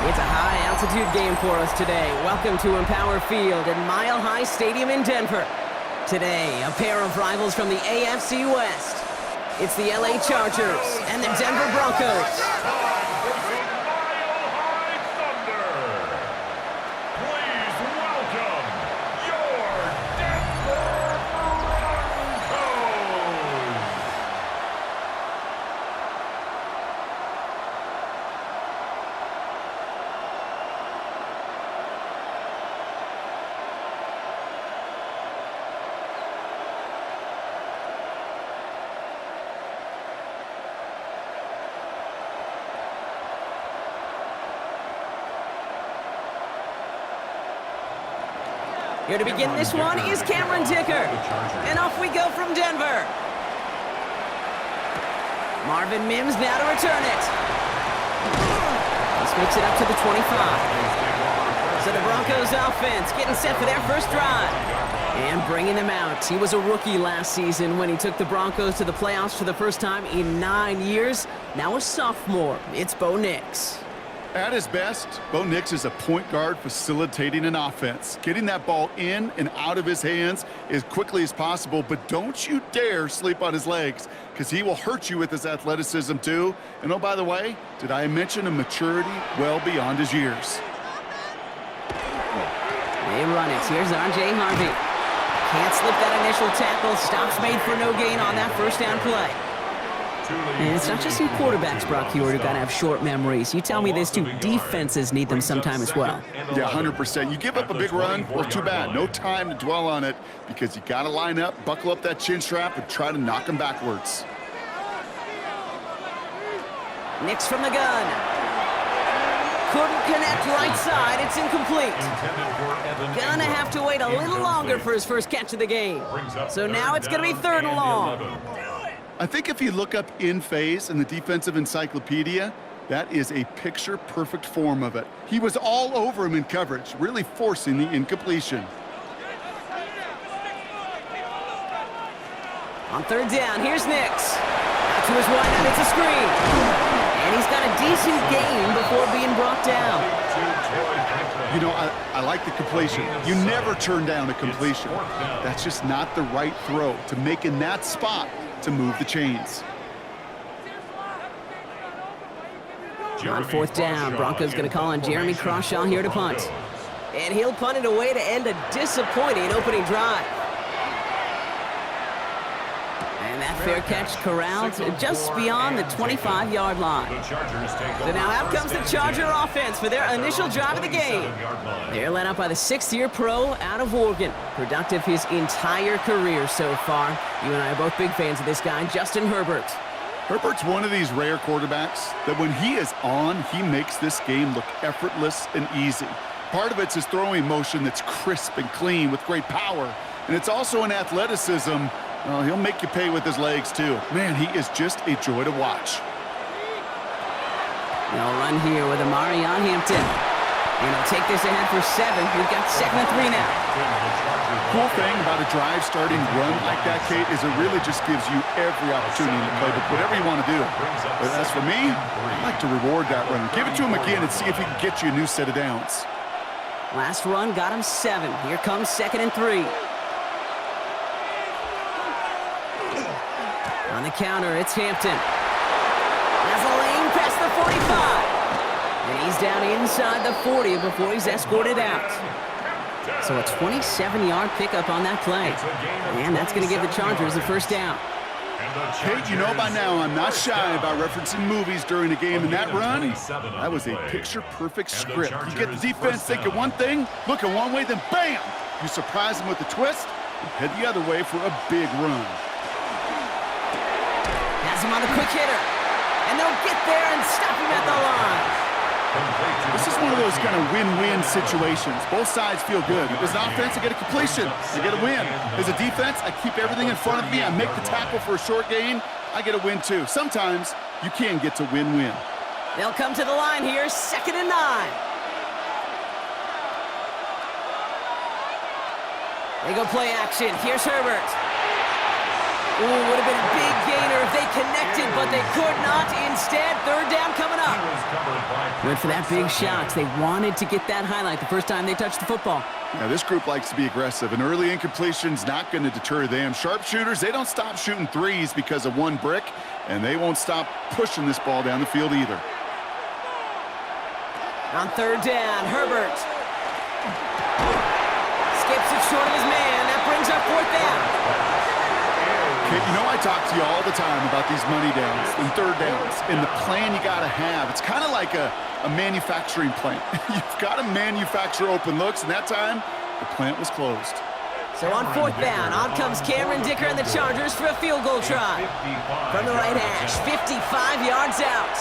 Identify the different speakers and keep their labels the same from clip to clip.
Speaker 1: It's a high-altitude game for us today. Welcome to Empower Field at Mile High Stadium in Denver. Today, a pair of rivals from the AFC West. It's the LA Chargers and the Denver Broncos. Here to begin this one is Cameron Dicker. And off we go from Denver. Marvin Mims now to return it. This makes it up to the 25. So the Broncos offense getting set for their first drive. And bringing them out. He was a rookie last season when he took the Broncos to the playoffs for the first time in 9 years. Now a sophomore. It's Bo Nix.
Speaker 2: At his best, Bo Nix is a point guard facilitating an offense, getting that ball in and out of his hands as quickly as possible, but don't you dare sleep on his legs, because he will hurt you with his athleticism too. And oh, by the way, did I mention a maturity well beyond his years?
Speaker 1: They run it. Here's R.J. Harvey. Can't slip that initial tackle. Stops made for no gain on that first down play. And it's not just you quarterbacks, Brock Hewitt, who got to have short memories. You tell me this too. Defenses need them sometime as well.
Speaker 2: Yeah, 100%. You give up a big run, well, too bad. No time to dwell on it because you got to line up, buckle up that chin strap, and try to knock them backwards.
Speaker 1: Nix from the gun. Couldn't connect right side. It's incomplete. Gonna have to wait a little longer for his first catch of the game. So now it's going to be 3rd and long.
Speaker 2: I think if you look up in phase in the defensive encyclopedia, that is a picture-perfect form of it. He was all over him in coverage, really forcing the incompletion.
Speaker 1: On 3rd down, here's Nix. Out to his right, and it's a screen. And he's got a decent gain before being brought down.
Speaker 2: You know, I like the completion. You never turn down a completion. That's just not the right throw to make in that spot to move the chains.
Speaker 1: On 4th down, Broncos going to call on Jeremy Crawshaw here to punt. And he'll punt it away to end a disappointing opening drive. And that fair catch corralled just beyond the 25-yard line. So now out comes the Charger offense for their initial drive of the game. They're led up by the 6th-year pro out of Oregon. Productive his entire career so far. You and I are both big fans of this guy, Justin Herbert.
Speaker 2: Herbert's one of these rare quarterbacks that when he is on, he makes this game look effortless and easy. Part of it's his throwing motion that's crisp and clean with great power. And it's also an athleticism. Well, he'll make you pay with his legs, too. Man, he is just a joy to watch.
Speaker 1: They'll run here with Amari on Hampton. And he'll take this ahead for 7. We've got 2nd and 3 now.
Speaker 2: Cool thing about a drive starting run like that, Kate, is it really just gives you every opportunity to play whatever you want to do. But as for me, I like to reward that run. Give it to him again and see if he can get you a new set of downs.
Speaker 1: Last run got him 7. Here comes 2nd and 3. On the counter, it's Hampton. Has a lane past the 45. And he's down inside the 40 before he's escorted out. So a 27-yard pickup on that play. And that's going to give the Chargers a first down.
Speaker 2: Kate, you know by now I'm not shy about referencing movies during a game, and that run, that was a picture-perfect script. You get the defense thinking one thing, looking one way, then bam! You surprise them with a twist and head the other way for a big run.
Speaker 1: Has him on the quick hitter. And they'll get there and stop him at the line.
Speaker 2: This is one of those kind of win-win situations. Both sides feel good. As an offense, I get a completion. I get a win. As a defense, I keep everything in front of me. I make the tackle for a short gain. I get a win, too. Sometimes you can get to win-win.
Speaker 1: They'll come to the line here, 2nd and 9. They go play action. Here's Herbert. Ooh, would have been a big gainer if they connected, but they could not. Instead, 3rd down coming up. Went for that big shot. They wanted to get that highlight the first time they touched the football.
Speaker 2: Now, this group likes to be aggressive. An early incompletion's not going to deter them. Sharpshooters, they don't stop shooting threes because of one brick, and they won't stop pushing this ball down the field either.
Speaker 1: On third down, Herbert skips it short of his man. That brings up fourth down.
Speaker 2: Okay, you know I talk to you all the time about these money downs and third downs and the plan you got to have. It's kind of like a manufacturing plant. You've got to manufacture open looks, and that time, the plant was closed.
Speaker 1: So on fourth down, on comes Cameron Dicker and the Chargers for a field goal try. From the right hash, 55 yards out.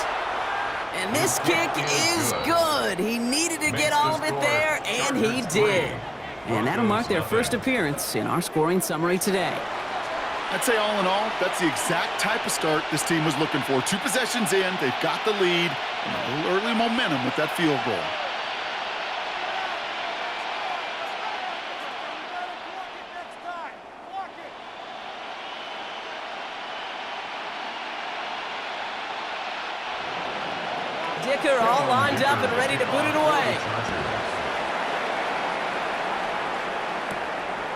Speaker 1: And this kick is good. He needed to get all of it there, and he did. And that'll mark their first appearance in our scoring summary today.
Speaker 2: I'd say all in all, that's the exact type of start this team was looking for. 2 possessions in, they've got the lead, and a little early momentum with that field goal.
Speaker 1: Dicker all lined up and ready to boot it away.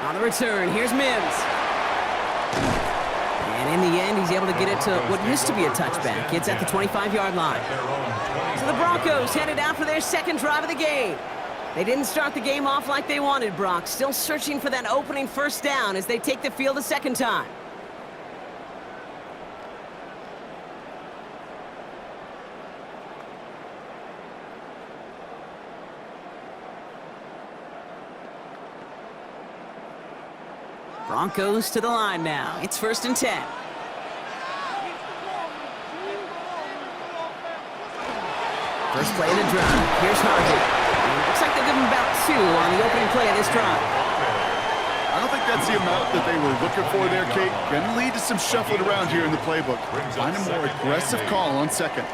Speaker 1: On the return, here's Mims. And in the end, he's able to get it to what used to be a touchback. It's at the 25-yard line. So the Broncos headed out for their second drive of the game. They didn't start the game off like they wanted, Brock. Still searching for that opening first down as they take the field a second time. Broncos to the line now. It's 1st and 10. First play of the drive. Here's Harvey. Looks like they'll give him about 2 on the opening play of this drive.
Speaker 2: I don't think that's the amount that they were looking for there, Kate. Going to lead to some shuffling around here in the playbook. Find a more aggressive call on second.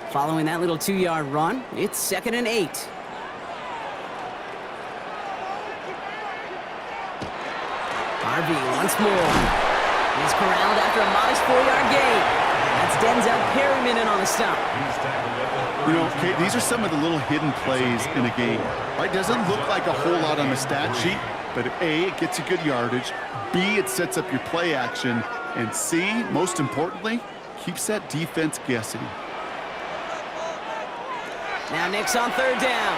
Speaker 1: Following that little 2-yard run, it's 2nd and 8. Harvey once more. He's corralled after a modest 4-yard gain. That's Denzel Perryman in on the stop.
Speaker 2: You know, Kate, these are some of the little hidden plays in a game. Right? Doesn't look like a whole lot on the stat sheet, but A, it gets you good yardage. B, it sets up your play action. And C, most importantly, keeps that defense guessing.
Speaker 1: Now Nick's on third down.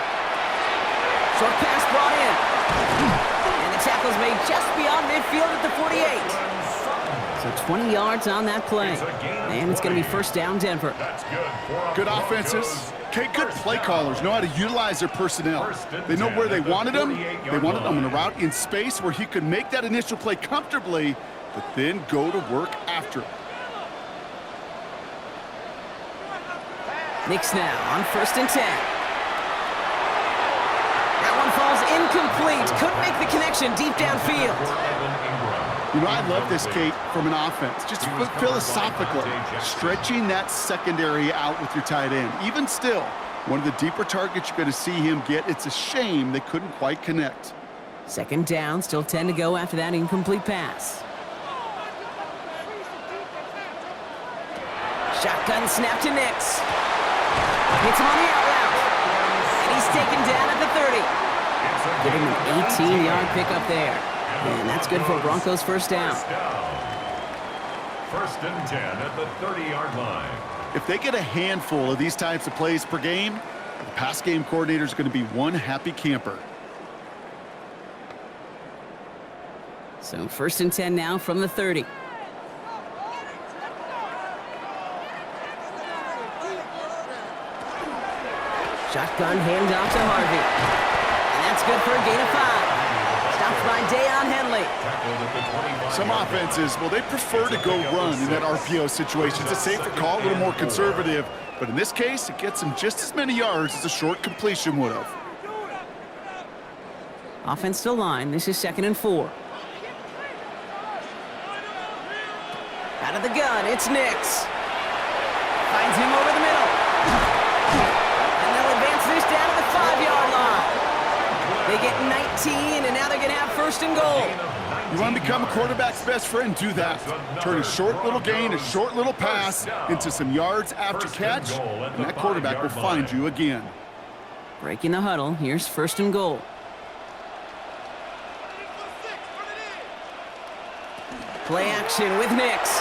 Speaker 1: Short pass brought in. And the tackle's made just beyond midfield at the 48. So 20 yards on that play. And it's going to be first down, Denver.
Speaker 2: Good offenses. Okay, good play callers know how to utilize their personnel. They know where they wanted them. They wanted them on a route in space where he could make that initial play comfortably, but then go to work after it.
Speaker 1: Knicks now on 1st and 10. That one falls incomplete. Couldn't make the connection deep downfield.
Speaker 2: You know, I love this, Kate, from an offense. Just philosophically, stretching that secondary out with your tight end. Even still, one of the deeper targets you're going to see him get. It's a shame they couldn't quite connect.
Speaker 1: 2nd down, still 10 to go after that incomplete pass. Shotgun snap to Nix. Hits him on the out route. And he's taken down at the 30. Giving him an 18-yard pickup there. And that's good for Broncos first down.
Speaker 3: 1st and 10 at the 30-yard line.
Speaker 2: If they get a handful of these types of plays per game, the pass game coordinator is going to be one happy camper.
Speaker 1: So 1st and 10 now from the 30. Shotgun handoff to Harvey. And that's good for a gain of 5. Stopped by Deion Henley.
Speaker 2: Some offenses, well, they prefer to go run in that RPO situation. It's a safer call, a little more conservative. But in this case, it gets them just as many yards as a short completion would have.
Speaker 1: Offense to line. This is 2nd and 4. Out of the gun, it's Nix. Finds him over the middle. And they'll advance this down to the 5-yard line. They get 19, and now they're going to have 1st and goal.
Speaker 2: You want to become a quarterback's best friend, do that. Turn a short little gain, a short little pass into some yards after catch, and that quarterback will find you again.
Speaker 1: Breaking the huddle. Here's 1st and goal. Play action with Nix.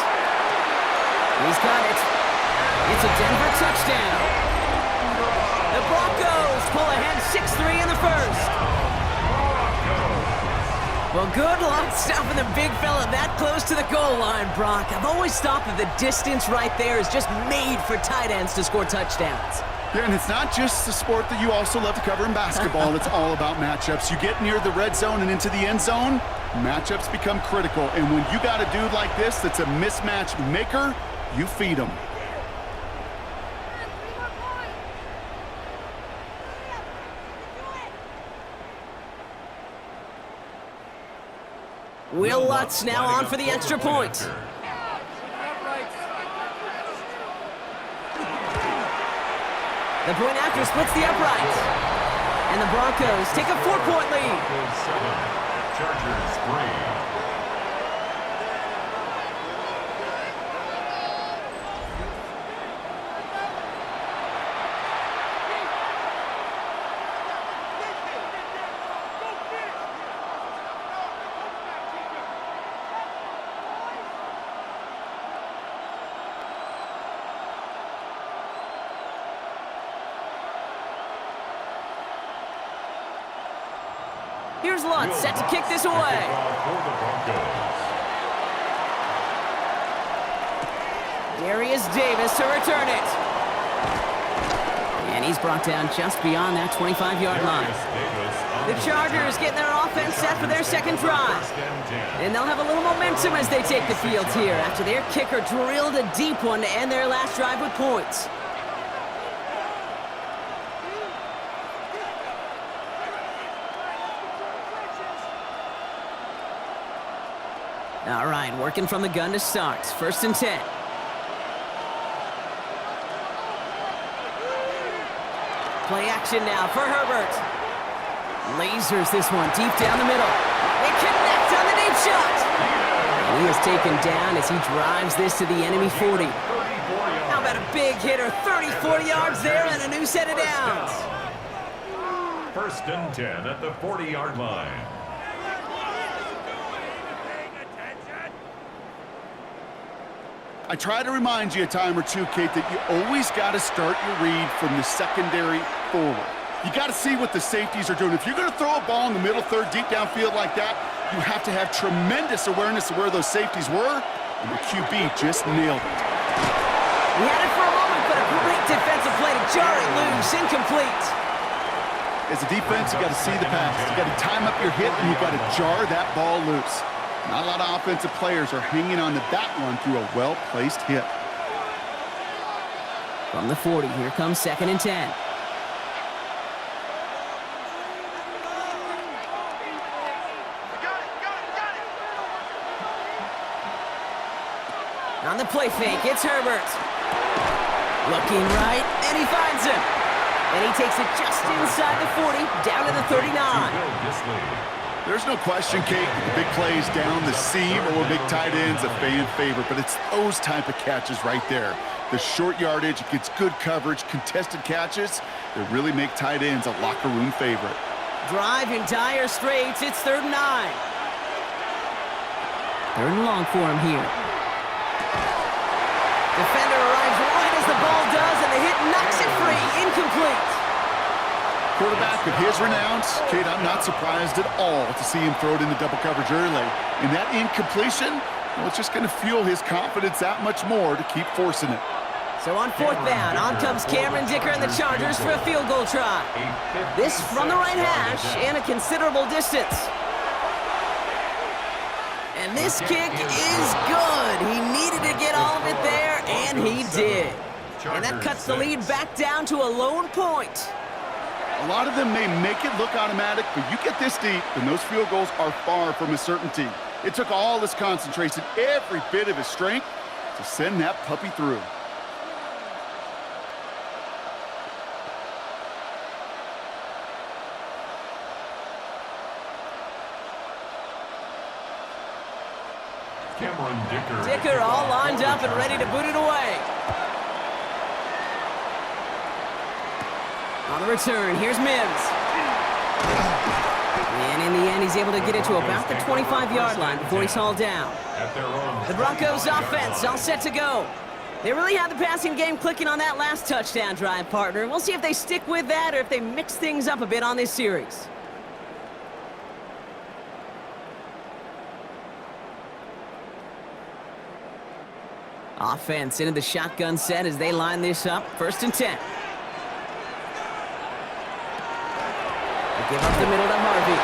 Speaker 1: He's got it. It's a Denver touchdown. The Broncos pull ahead 6-3 in the first. Well, good luck stopping the big fella that close to the goal line, Brock. I've always thought that the distance right there is just made for tight ends to score touchdowns.
Speaker 2: Yeah, and it's not just the sport that you also love to cover in basketball. It's all about matchups. You get near the red zone and into the end zone, matchups become critical. And when you got a dude like this that's a mismatch maker, you feed him.
Speaker 1: Will Lutz now on for the extra point. The point after splits the uprights. And the Broncos take a 4-point lead.
Speaker 3: Chargers 3.
Speaker 1: Here's Lutz set to kick this away. Darius Davis to return it. And he's brought down just beyond that 25-yard line. The Chargers getting their offense set for their second drive. And they'll have a little momentum as they take the field here after their kicker drilled a deep one to end their last drive with points. All right, working from the gun to start. 1st and 10. Play action now for Herbert. Lasers this one deep down the middle. They connect on the deep shot. And he is taken down as he drives this to the enemy 40. How about a big hitter? 30, 40 yards there and a new set of downs.
Speaker 3: 1st and 10 at the 40-yard line.
Speaker 2: I try to remind you a time or two, Kate, that you always got to start your read from the secondary forward. You got to see what the safeties are doing. If you're going to throw a ball in the middle third, deep downfield like that, you have to have tremendous awareness of where those safeties were, and the QB just nailed it.
Speaker 1: We had it for a moment, but a great defensive play to jar it loose, incomplete.
Speaker 2: As a defense, you got to see the pass. You got to time up your hit, and you got to jar that ball loose. Not a lot of offensive players are hanging on to that one through a well-placed hit.
Speaker 1: From the 40, here comes 2nd and 10. On the play fake, it's Herbert. Looking right, and he finds him. And he takes it just inside the 40, down to the 39.
Speaker 2: There's no question, Kate, the big plays down the seam or big tight ends a fan favorite, but it's those type of catches right there. The short yardage, it gets good coverage, contested catches that really make tight ends a locker room favorite.
Speaker 1: Drive in dire straits, it's 3rd and 9. 3rd and long for him here. Defender arrives right as the ball does, and the hit knocks it free, incomplete.
Speaker 2: Quarterback of his renown, Kate, I'm not surprised at all to see him throw it into double coverage early. And that incompletion, well, it's just going to fuel his confidence that much more to keep forcing it.
Speaker 1: So on 4th down, on comes Cameron Dicker and the Chargers for a field goal try. This from the right hash and a considerable distance. And this kick is good. He needed to get all of it there, and he did. And that cuts the lead back down to a lone point.
Speaker 2: A lot of them may make it look automatic, but you get this deep, and those field goals are far from a certainty. It took all his concentration, every bit of his strength, to send that puppy through.
Speaker 1: Dicker all lined up and ready to boot it away. On the return, here's Mims. And in the end, he's able to get it to about the 25-yard line before he's hauled down. The Broncos offense all set to go. They really had the passing game clicking on that last touchdown drive, partner. We'll see if they stick with that or if they mix things up a bit on this series. Offense into the shotgun set as they line this up. 1st and 10. They give up the middle to Harvey.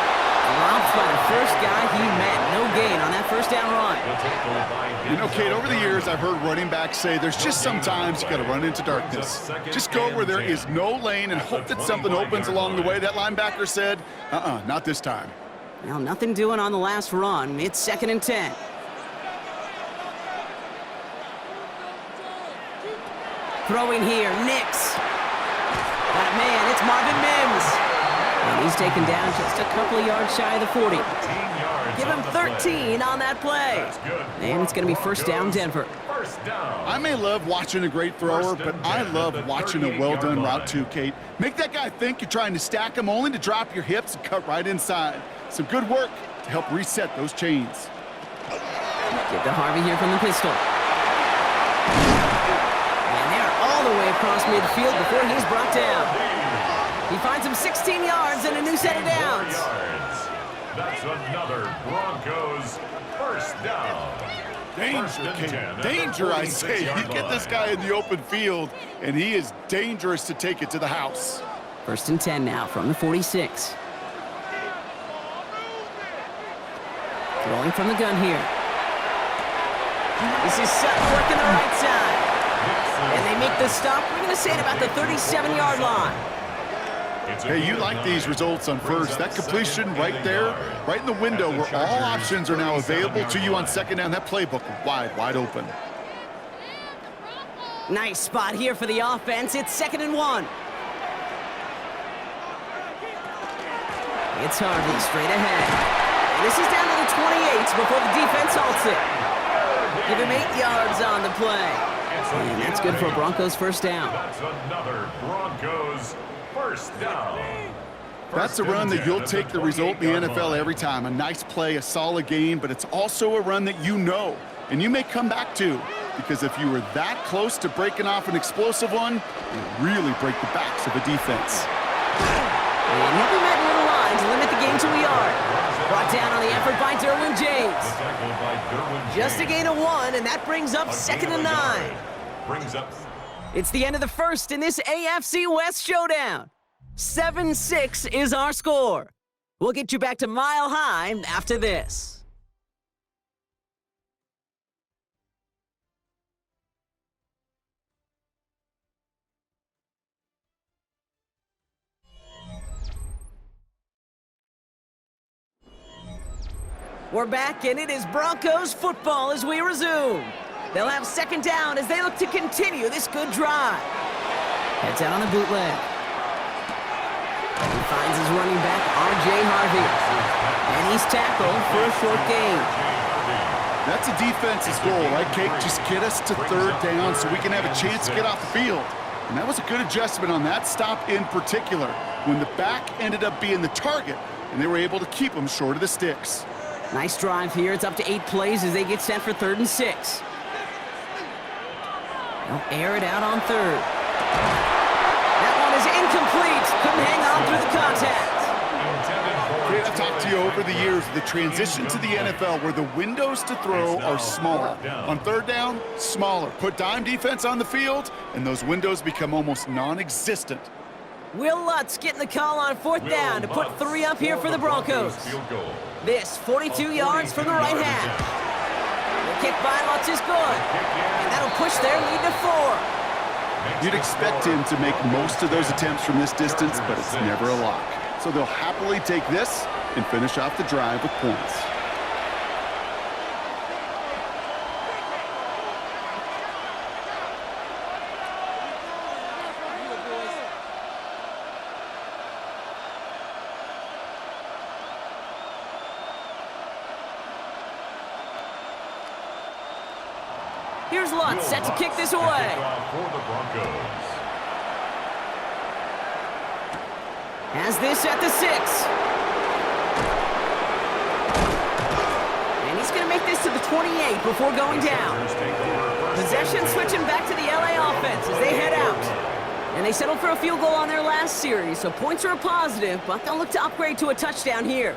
Speaker 1: Dropped by the first guy he met. No gain on that 1st down run.
Speaker 2: You know, Kate, over the years, I've heard running backs say there's just sometimes you got to run into darkness. Just go where there is no lane and hope that something opens along the way. That linebacker said, not this time.
Speaker 1: Well, nothing doing on the last run. It's 2nd and 10. Throwing here, Nix. Got a man, it's Marvin Mims. And he's taken down just a couple of yards shy of the 40. Give him 13 on that play. And it's going to be 1st down, Denver.
Speaker 2: I may love watching a great thrower, but I love watching a well-done route too, Kate. Make that guy think you're trying to stack him only to drop your hips and cut right inside. Some good work to help reset those chains.
Speaker 1: Give to Harvey here from the pistol. And they're all the way across midfield before he's brought down. He finds him 16 yards and a new set of downs.
Speaker 3: That's another Broncos 1st down.
Speaker 2: Danger, Kate. Danger, I say. You get this guy in the open field, and he is dangerous to take it to the house.
Speaker 1: 1st and 10 now from the 46. Throwing from the gun here. This is Sutton working the right side. And they make the stop. We're going to say it about the 37-yard line.
Speaker 2: Hey, you like these results on 1st. That completion right there, right in the window where all options are now available to you on 2nd down. That playbook wide open.
Speaker 1: Nice spot here for the offense. It's 2nd and 1. It's Harvey straight ahead. And this is down to the 28 before the defense halts it. Give him 8 yards on the play. And that's good for a Broncos 1st down.
Speaker 3: That's another Broncos 1st down.
Speaker 2: That's a run that you'll take the result in the NFL every time. A nice play, a solid game, but it's also a run that you know and you may come back to, because if you were that close to breaking off an explosive one, you really break the backs of a defense.
Speaker 1: And he'll be met in little line to limit the game to a yard. Brought down on the effort by Derwin James. Just a gain of 1, and that brings up 2nd and 9. It's the end of the 1st in this AFC West showdown. 7-6 is our score. We'll get you back to Mile High after this. We're back, and it is Broncos football as we resume. They'll have 2nd down as they look to continue this good drive. Heads out on the bootleg. He finds his running back, R.J. Harvey. And he's tackled for a short gain.
Speaker 2: That's a defense's goal, right, Kate? Just get us to 3rd down so we can have a chance to get off the field. And that was a good adjustment on that stop in particular, when the back ended up being the target, and they were able to keep him short of the sticks.
Speaker 1: Nice drive here. It's up to 8 plays as they get set for 3rd and 6. They'll air it out on 3rd. That one is incomplete. Couldn't hang on through the contact.
Speaker 2: I've talked to you over the years, the transition to the NFL where the windows to throw are smaller. On 3rd down, smaller. Put dime defense on the field, and those windows become almost non-existent.
Speaker 1: Will Lutz getting the call on 4th down to put 3 up here for the Broncos. This 42 yards from the right half. The kick by Lutz is good. And that'll push their lead to 4.
Speaker 2: You'd expect him to make most of those attempts from this distance, but it's never a lock. So they'll happily take this and finish off the drive with points.
Speaker 1: Here's Lutz set to kick this away.
Speaker 3: For the Broncos.
Speaker 1: Has this at the 6. And he's going to make this to the 28 before going down. Possession switching back to the LA offense as they head out. And they settled for a field goal on their last series, so points are a positive, but they'll look to upgrade to a touchdown here.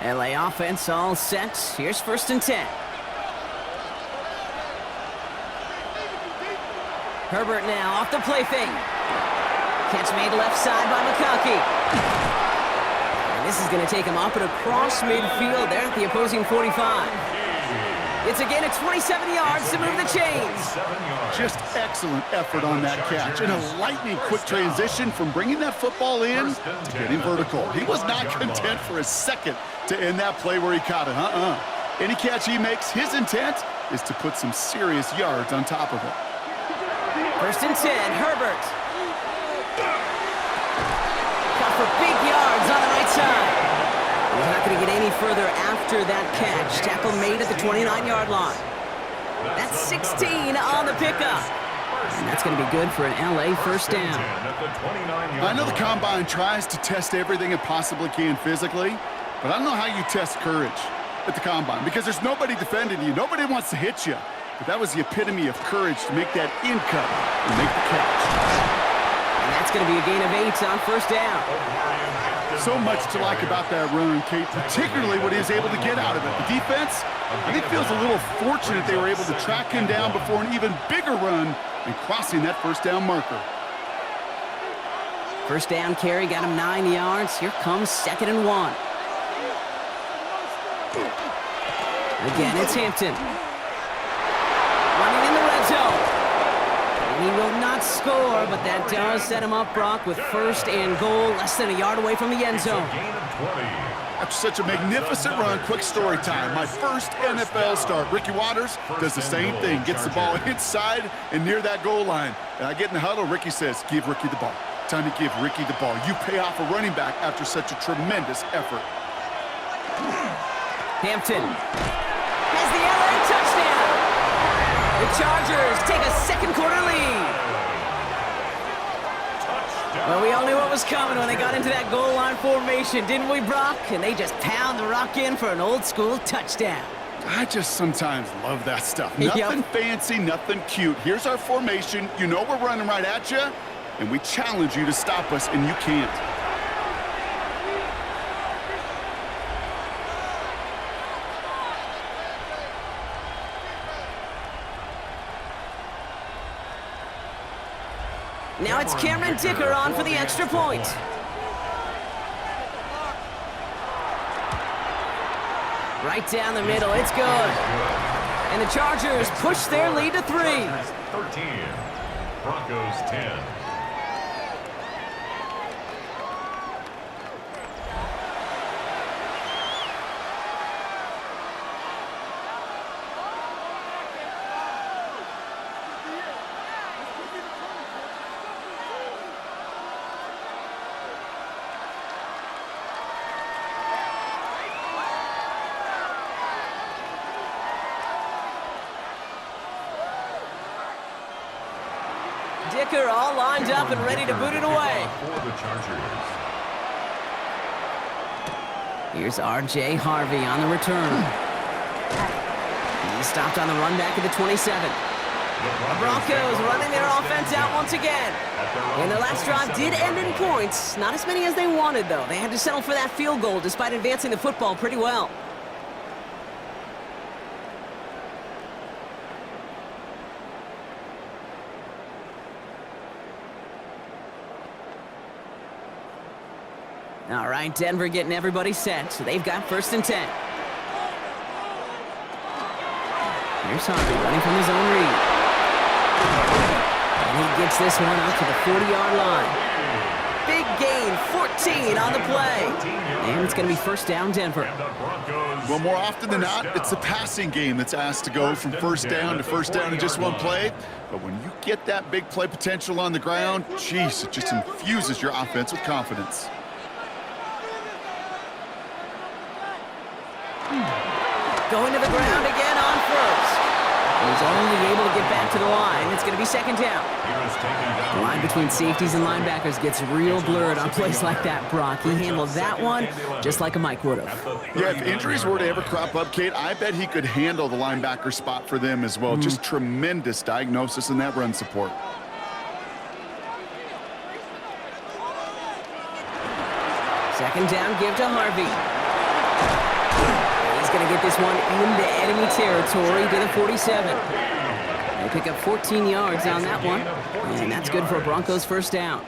Speaker 1: LA offense all set. Here's 1st and 10. Herbert now off the play fake. Catch made left side by McConkey. And this is going to take him up and across midfield there at the opposing 45. It's a gain of 27 yards to move the chains.
Speaker 2: Just excellent effort on that catch. And a lightning quick transition from bringing that football in to getting vertical. He was not content for a second to end that play where he caught it. Any catch he makes, his intent is to put some serious yards on top of it.
Speaker 1: 1st and 10, Herbert. Got for big yards on the right side. He's not going to get any further after that catch. Tackle made at the 29-yard line. That's 16 on the pickup. And that's going to be good for an LA 1st down.
Speaker 2: I know the Combine tries to test everything it possibly can physically, but I don't know how you test courage at the Combine because there's nobody defending you. Nobody wants to hit you. But that was the epitome of courage to make that in cut and make the catch.
Speaker 1: And that's going to be a gain of 8 on 1st down.
Speaker 2: So much to like about that run, Kate, particularly what he was able to get out of it. The defense, I think, feels a little fortunate they were able to track him down before an even bigger run and crossing that 1st down marker.
Speaker 1: 1st down carry got him 9 yards. Here comes 2nd and 1. Again, it's Hampton. Running in the red zone. And he will not score, but that does set him up, Brock, with 1st and goal, less than a yard away from the end zone.
Speaker 2: After such a magnificent run, quick story time. My first NFL start. Ricky Watters does the same thing. Gets the ball inside and near that goal line. And I get in the huddle, Ricky says, give Ricky the ball. Time to give Ricky the ball. You pay off a running back after such a tremendous effort.
Speaker 1: Hampton has the LA touchdown. The Chargers take a 2nd quarter lead. Well, we all knew what was coming when they got into that goal line formation, didn't we, Brock? And they just pound the rock in for an old-school touchdown.
Speaker 2: I just sometimes love that stuff. Nothing fancy, nothing cute. Here's our formation. You know we're running right at you, and we challenge you to stop us, and you can't.
Speaker 1: Now it's Cameron Dicker on for the extra point. Right down the middle, it's good. And the Chargers push their lead to 3.
Speaker 3: 13, Broncos 10.
Speaker 1: Dicker all lined up and ready to boot it away.
Speaker 3: For the Chargers.
Speaker 1: Here's R.J. Harvey on the return. He stopped on the run back at the 27. The Broncos running their offense out once again. And their last drive did end in points. Not as many as they wanted, though. They had to settle for that field goal despite advancing the football pretty well. All right, Denver getting everybody set, so they've got 1st and 10. Here's Harvey running from his own read. And he gets this one out to the 40-yard line. Big gain 14 on the play. And it's going to be first down, Denver.
Speaker 2: Well, more often than not, it's the passing game that's asked to go from first down to first down in just one play. But when you get that big play potential on the ground, geez, it just infuses your offense with confidence.
Speaker 1: Going to the ground again on first. He's only able to get back to the line. It's going to be second down. The line between safeties and linebackers gets real blurred on plays like that, Brock. He handled that one just like a Mike would have.
Speaker 2: Yeah, if injuries were to ever crop up, Kate, I bet he could handle the linebacker spot for them as well. Just tremendous diagnosis in that run support.
Speaker 1: Second down, give to Harvey. He's going to get this one into enemy territory to the 47. They pick up 14 yards on that one, and that's good for a Broncos first down.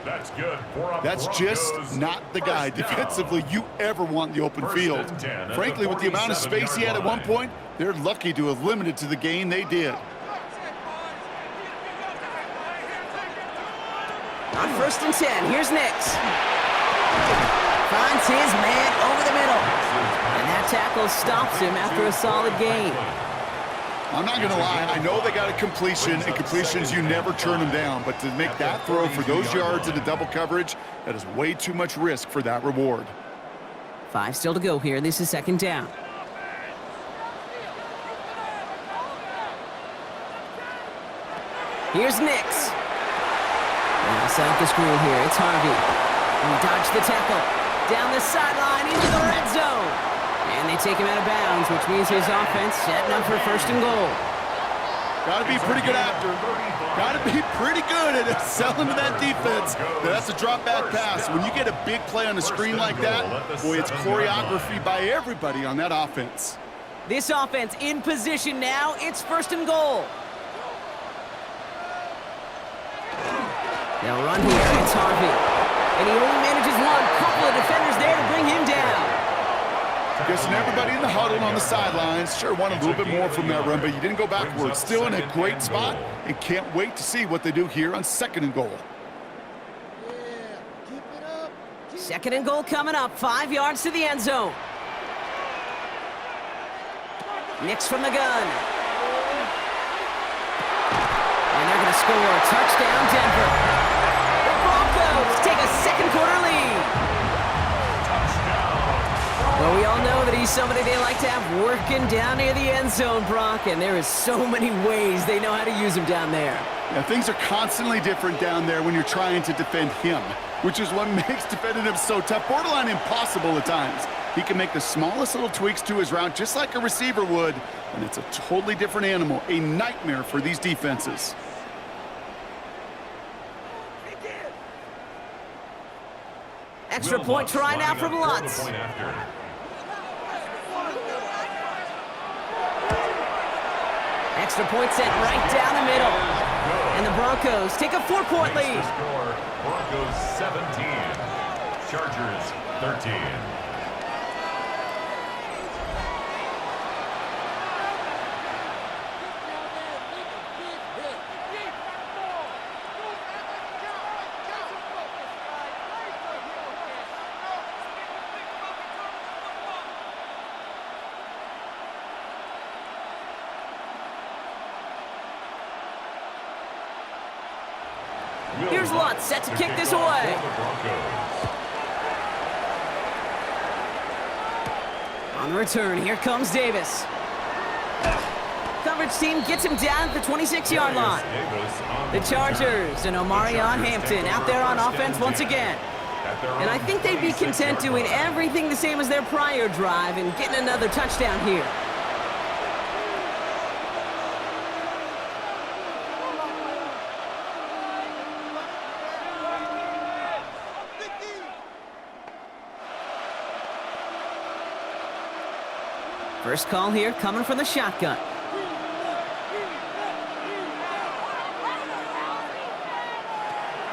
Speaker 2: That's just not the guy defensively you ever want in the open field. Frankly, with the amount of space he had at one point, they're lucky to have limited to the gain they did.
Speaker 1: On first and 10, here's Nix. Finds his man over the middle. And that tackle stops him after a solid gain.
Speaker 2: I'm not going to lie. I know they got a completion, and completions, you never turn them down. But to make that throw for those yards into double coverage, that is way too much risk for that reward.
Speaker 1: 5 still to go here. This is second down. Here's Nix. Now set up the screen here. It's Harvey. He dodged the tackle. Down the sideline into the red zone. And they take him out of bounds, which means his offense setting up for first and goal.
Speaker 2: Got to be pretty good after. Got to be pretty good at selling to that defense. That's a drop back pass. When you get a big play on a screen like that, boy, it's choreography by everybody on that offense.
Speaker 1: This offense in position now. It's first and goal. They'll run here. It's Harvey. And he only manages one. Couple of defenders there to bring him down.
Speaker 2: Guessing everybody in the huddle on the sidelines sure wanted a little bit more from that run, but you didn't go backwards. Still in a great spot, and can't wait to see what they do here on second and goal.
Speaker 1: Second and goal coming up. 5 yards to the end zone. Nix from the gun. And they're going to score. Touchdown, Denver. The Broncos take a second quarter lead. Well, we all know that he's somebody they like to have working down near the end zone, Brock, and there is so many ways they know how to use him down there.
Speaker 2: Yeah, things are constantly different down there when you're trying to defend him, which is what makes defending him so tough, borderline impossible at times. He can make the smallest little tweaks to his route just like a receiver would, and it's a totally different animal, a nightmare for these defenses.
Speaker 1: Extra point try now from Lutz. Extra point set right down the middle. And the Broncos take a 4-point lead.
Speaker 3: Broncos 17, Chargers 13.
Speaker 1: Here's Lutz set to kick this away. On the return, here comes Davis. Coverage team gets him down at the 26-yard line. The Chargers and Omarion Hampton out there on offense once again. And I think they'd be content doing everything the same as their prior drive and getting another touchdown here. First call here coming from the shotgun.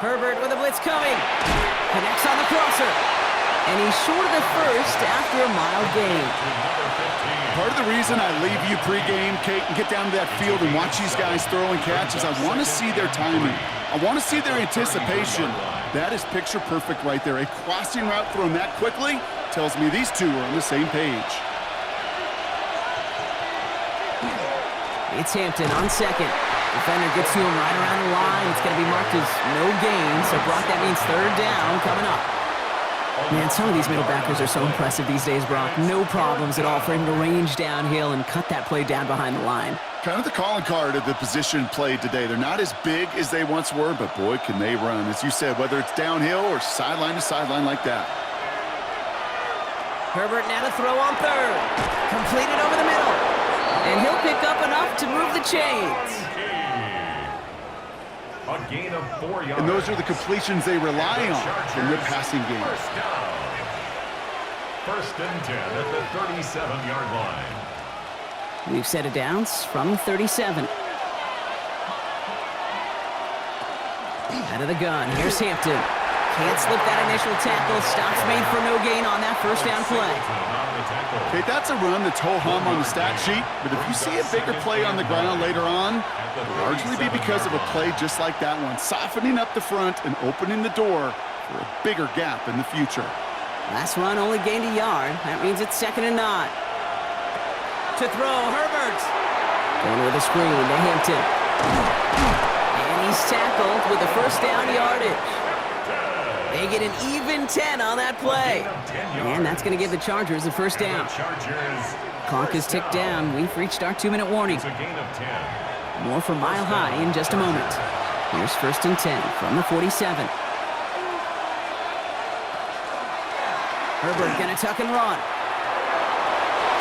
Speaker 1: Herbert with a blitz coming. Connects on the crosser. And he's short of the first after a mild gain.
Speaker 2: Part of the reason I leave you pregame, Kate, and get down to that field and watch these guys throw and catch is I want to see their timing. I want to see their anticipation. That is picture perfect right there. A crossing route thrown that quickly tells me these two are on the same page.
Speaker 1: It's Hampton on second. Defender gets to him right around the line. It's going to be marked as no gain. So, Brock, that means third down coming up. Man, some of these middle backers are so impressive these days, Brock. No problems at all for him to range downhill and cut that play down behind the line.
Speaker 2: Kind of the calling card of the position played today. They're not as big as they once were, but boy, can they run. As you said, whether it's downhill or sideline to sideline like that.
Speaker 1: Herbert now to throw on third. Completed over the middle. And he'll pick up enough to move the chains.
Speaker 3: A gain of 4 yards.
Speaker 2: And those are the completions they rely on from their passing game.
Speaker 3: First down. First and 10 at the 37-yard line.
Speaker 1: We've set it down from 37. Out of the gun, here's Hampton. Can't slip that initial tackle. Stops made for no gain on that first down play.
Speaker 2: Okay, that's a run that's ho-hum on the stat sheet, but if you see a bigger play on the ground later on, it'll largely be because of a play just like that one, softening up the front and opening the door for a bigger gap in the future.
Speaker 1: Last run only gained a yard. That means it's 2nd and 9. To throw, Herbert. Going with a screen to Hampton. And he's tackled with a first down yardage. They get an even 10 on that play. And that's going to give the Chargers a first down. Clock is ticked down. We've reached our 2-minute warning. More from Mile High in just a moment. Here's 1st and 10 from the 47. Herbert going to tuck and run.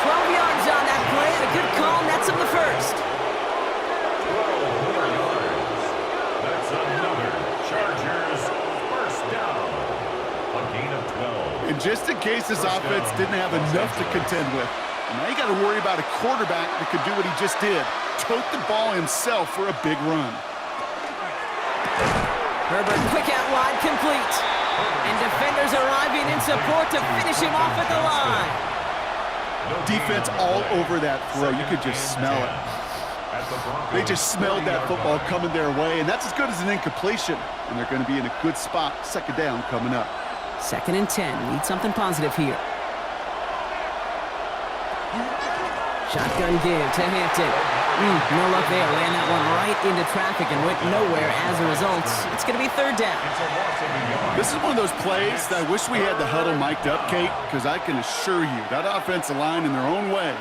Speaker 1: 12 yards on that play. A good call nets him the first.
Speaker 3: 12 more yards. That's another Chargers first down. A gain of 12.
Speaker 2: And just in case this offense didn't have enough to contend with, now you got to worry about a quarterback that could do what he just did. Tote the ball himself for a big run.
Speaker 1: Herbert quick out wide, complete. And defenders arriving in support to finish him off at the line.
Speaker 2: Defense all over that throw. You could just smell it. They just smelled that football coming their way, and that's as good as an incompletion. And they're going to be in a good spot. 2nd down coming up.
Speaker 1: 2nd and 10. Need something positive here. Shotgun give to Hampton. No luck there. Ran that one right into traffic and went nowhere as a result. It's going to be 3rd down.
Speaker 2: This is one of those plays that I wish we had the huddle mic'd up, Kate, because I can assure you that offensive line in their own way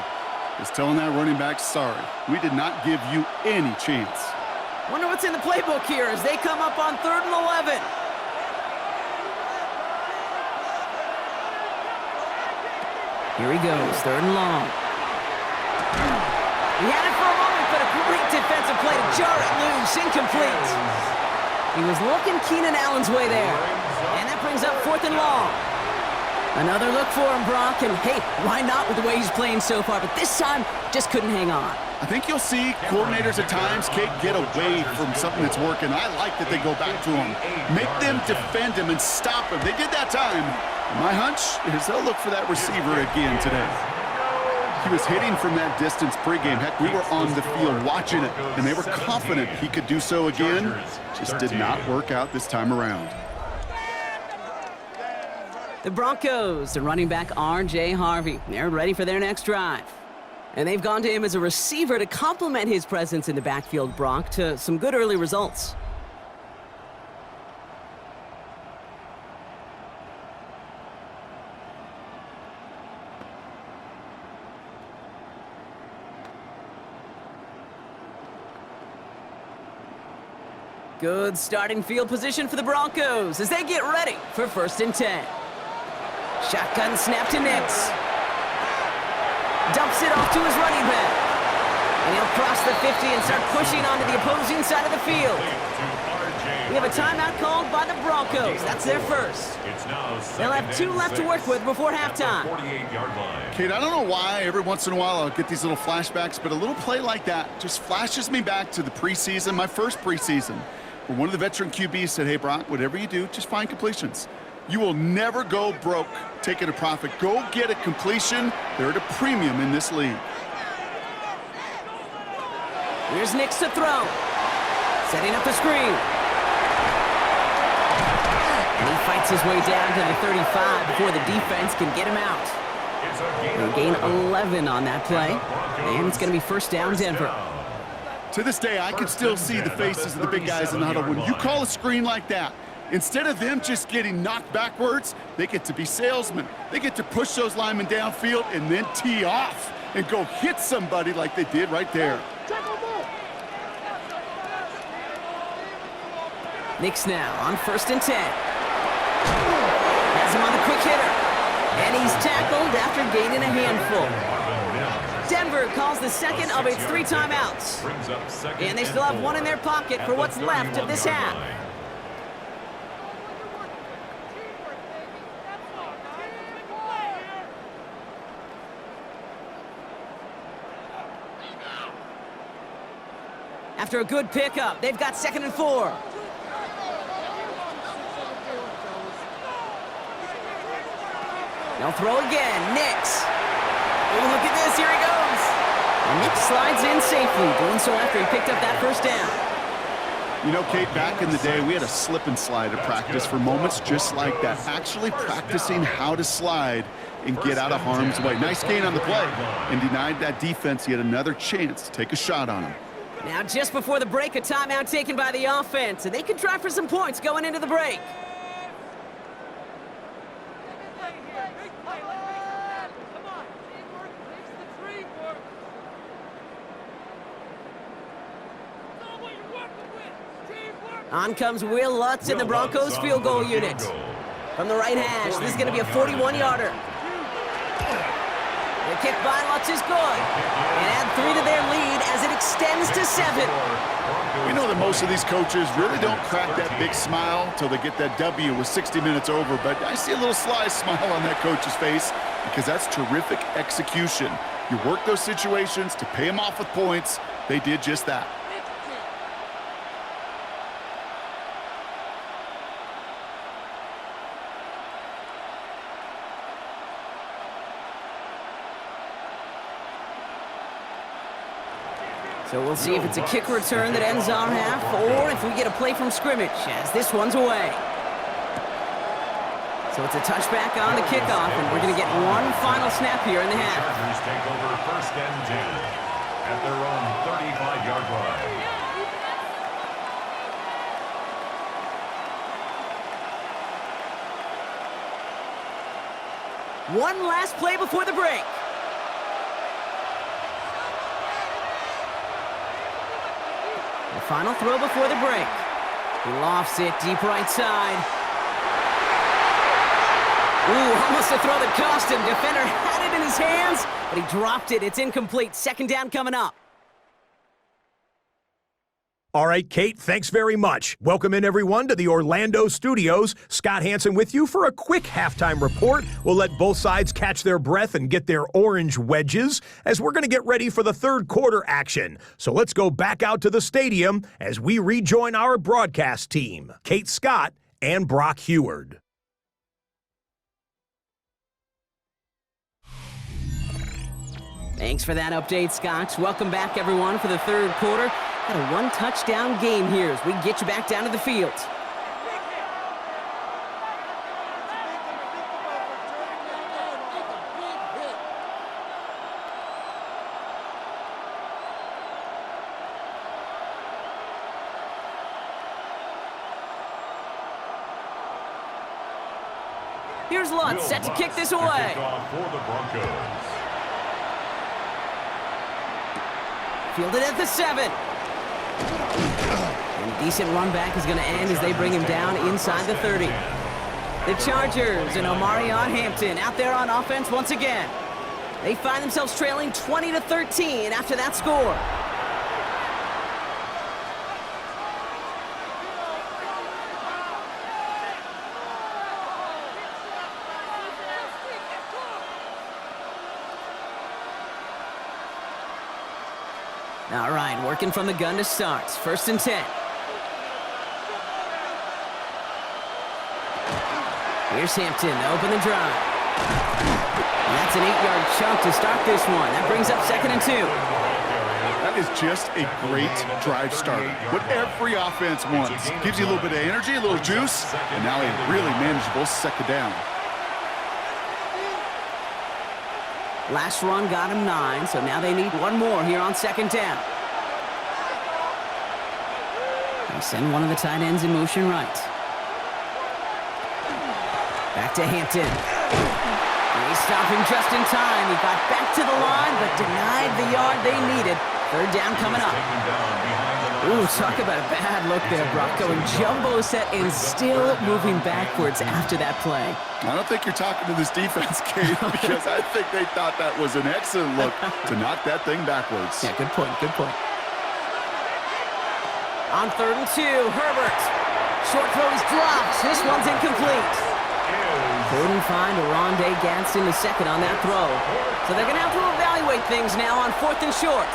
Speaker 2: is telling that running back, sorry, we did not give you any chance.
Speaker 1: Wonder what's in the playbook here as they come up on 3rd and 11. Here he goes, 3rd and long. He had it for a moment, but a great defensive play to jar it loose, incomplete. He was looking Keenan Allen's way there, and that brings up 4th and long. Another look for him, Brock, and hey, why not with the way he's playing so far, but this time, just couldn't hang on.
Speaker 2: I think you'll see coordinators at times, Kate, get away from something that's working. I like that they go back to him. Make them defend him and stop him. They did that time. My hunch is they'll look for that receiver again today. He was hitting from that distance pregame. Heck, we were on the field watching it, and they were confident he could do so again. Just did not work out this time around.
Speaker 1: The Broncos, the running back R.J. Harvey. They're ready for their next drive. And they've gone to him as a receiver to complement his presence in the backfield, Brock, to some good early results. Good starting field position for the Broncos as they get ready for 1st and 10. Shotgun snap to Nix. Dumps it off to his running back. And he'll cross the 50 and start pushing onto the opposing side of the field. We have a timeout called by the Broncos. That's their first. They'll have 2 left to work with before halftime.
Speaker 2: Kate, I don't know why every once in a while I'll get these little flashbacks, but a little play like that just flashes me back to the preseason, my first preseason, where one of the veteran QBs said, hey, Brock, whatever you do, just find completions. You will never go broke taking a profit. Go get a completion. They're at a premium in this league.
Speaker 1: Here's Nix to throw. Setting up the screen. And he fights his way down to the 35 before the defense can get him out. They gain 11 on that play. And it's going to be first down, Denver.
Speaker 2: To this day, I can still see the faces of the big guys in the huddle. When you call a screen like that, instead of them just getting knocked backwards, they get to be salesmen. They get to push those linemen downfield and then tee off and go hit somebody like they did right there.
Speaker 1: Nix now on 1st and 10. Has him on the quick hitter. And he's tackled after gaining a handful. Denver calls the second of its 3 timeouts. And they still have one in their pocket for what's left of this half. After a good pickup, they've got 2nd and 4. They'll throw again. Nix. Oh, look at this. Here he goes. And Nix slides in safely, doing so after he picked up that first down.
Speaker 2: You know, Kate, back in the day, we had a slip and slide at practice for moments just like that. Actually practicing how to slide and get out of harm's way. Nice gain on the play and denied that defense yet another chance to take a shot on him.
Speaker 1: Now, just before the break, a timeout taken by the offense, and they can try for some points going into the break. On comes Will Lutz in the Broncos field goal unit. From the right hash, this is going to be a 41-yarder. The kick by Lutz is good. And add 3 to their lead as it extends to 7.
Speaker 2: We know that most of these coaches really don't crack that big smile till they get that W with 60 minutes over, but I see a little sly smile on that coach's face because that's terrific execution. You work those situations to pay them off with points. They did just that.
Speaker 1: So we'll see if it's a kick return that ends our half, or if we get a play from scrimmage, as this one's away. So it's a touchback on the kickoff, and we're going to get one final snap here in the half.
Speaker 3: Chargers take over 1st and 10 at their own 35-yard line.
Speaker 1: One last play before the break. The final throw before the break. He lofts it deep right side. Ooh, almost a throw that cost him. Defender had it in his hands, but he dropped it. It's incomplete. 2nd down coming up.
Speaker 4: All right, Kate, thanks very much. Welcome in, everyone, to the Orlando studios. Scott Hansen with you for a quick halftime report. We'll let both sides catch their breath and get their orange wedges as we're going to get ready for the 3rd quarter action. So let's go back out to the stadium as we rejoin our broadcast team, Kate Scott and Brock Heward.
Speaker 1: Thanks for that update, Scott. Welcome back, everyone, for the 3rd quarter. Got a 1-touchdown game here as we get you back down to the field. Here's Lutz, set to kick this away.
Speaker 3: For the Broncos.
Speaker 1: Fielded at the 7. And decent run back is going to end as they bring him down inside the 30. The Chargers and Omarion Hampton out there on offense once again. They find themselves trailing 20-13 after that score. All right, working from the gun to start. 1st and 10. Here's Hampton to open the drive. And that's an 8-yard chunk to start this one. That brings up 2nd and 2.
Speaker 2: That is just a great drive starter. What every offense wants. Gives you a little bit of energy, a little juice, and now a really manageable 2nd down.
Speaker 1: Last run got him 9, so now they need one more here on 2nd down. They send one of the tight ends in motion right. Back to Hampton. They stop him just in time. He got back to the line, but denied the yard they needed. 3rd down coming up. Ooh, talk about a bad look there, Brock. Going jumbo set and still moving backwards after that play.
Speaker 2: I don't think you're talking to this defense, Kate, because I think they thought that was an excellent look to knock that thing backwards.
Speaker 1: Yeah, good point, good point. On 3rd and 2, Herbert. Short throw is dropped. This one's incomplete. Couldn't find Rondé Gadsden the second on that throw. So they're going to have to evaluate things now on 4th and short.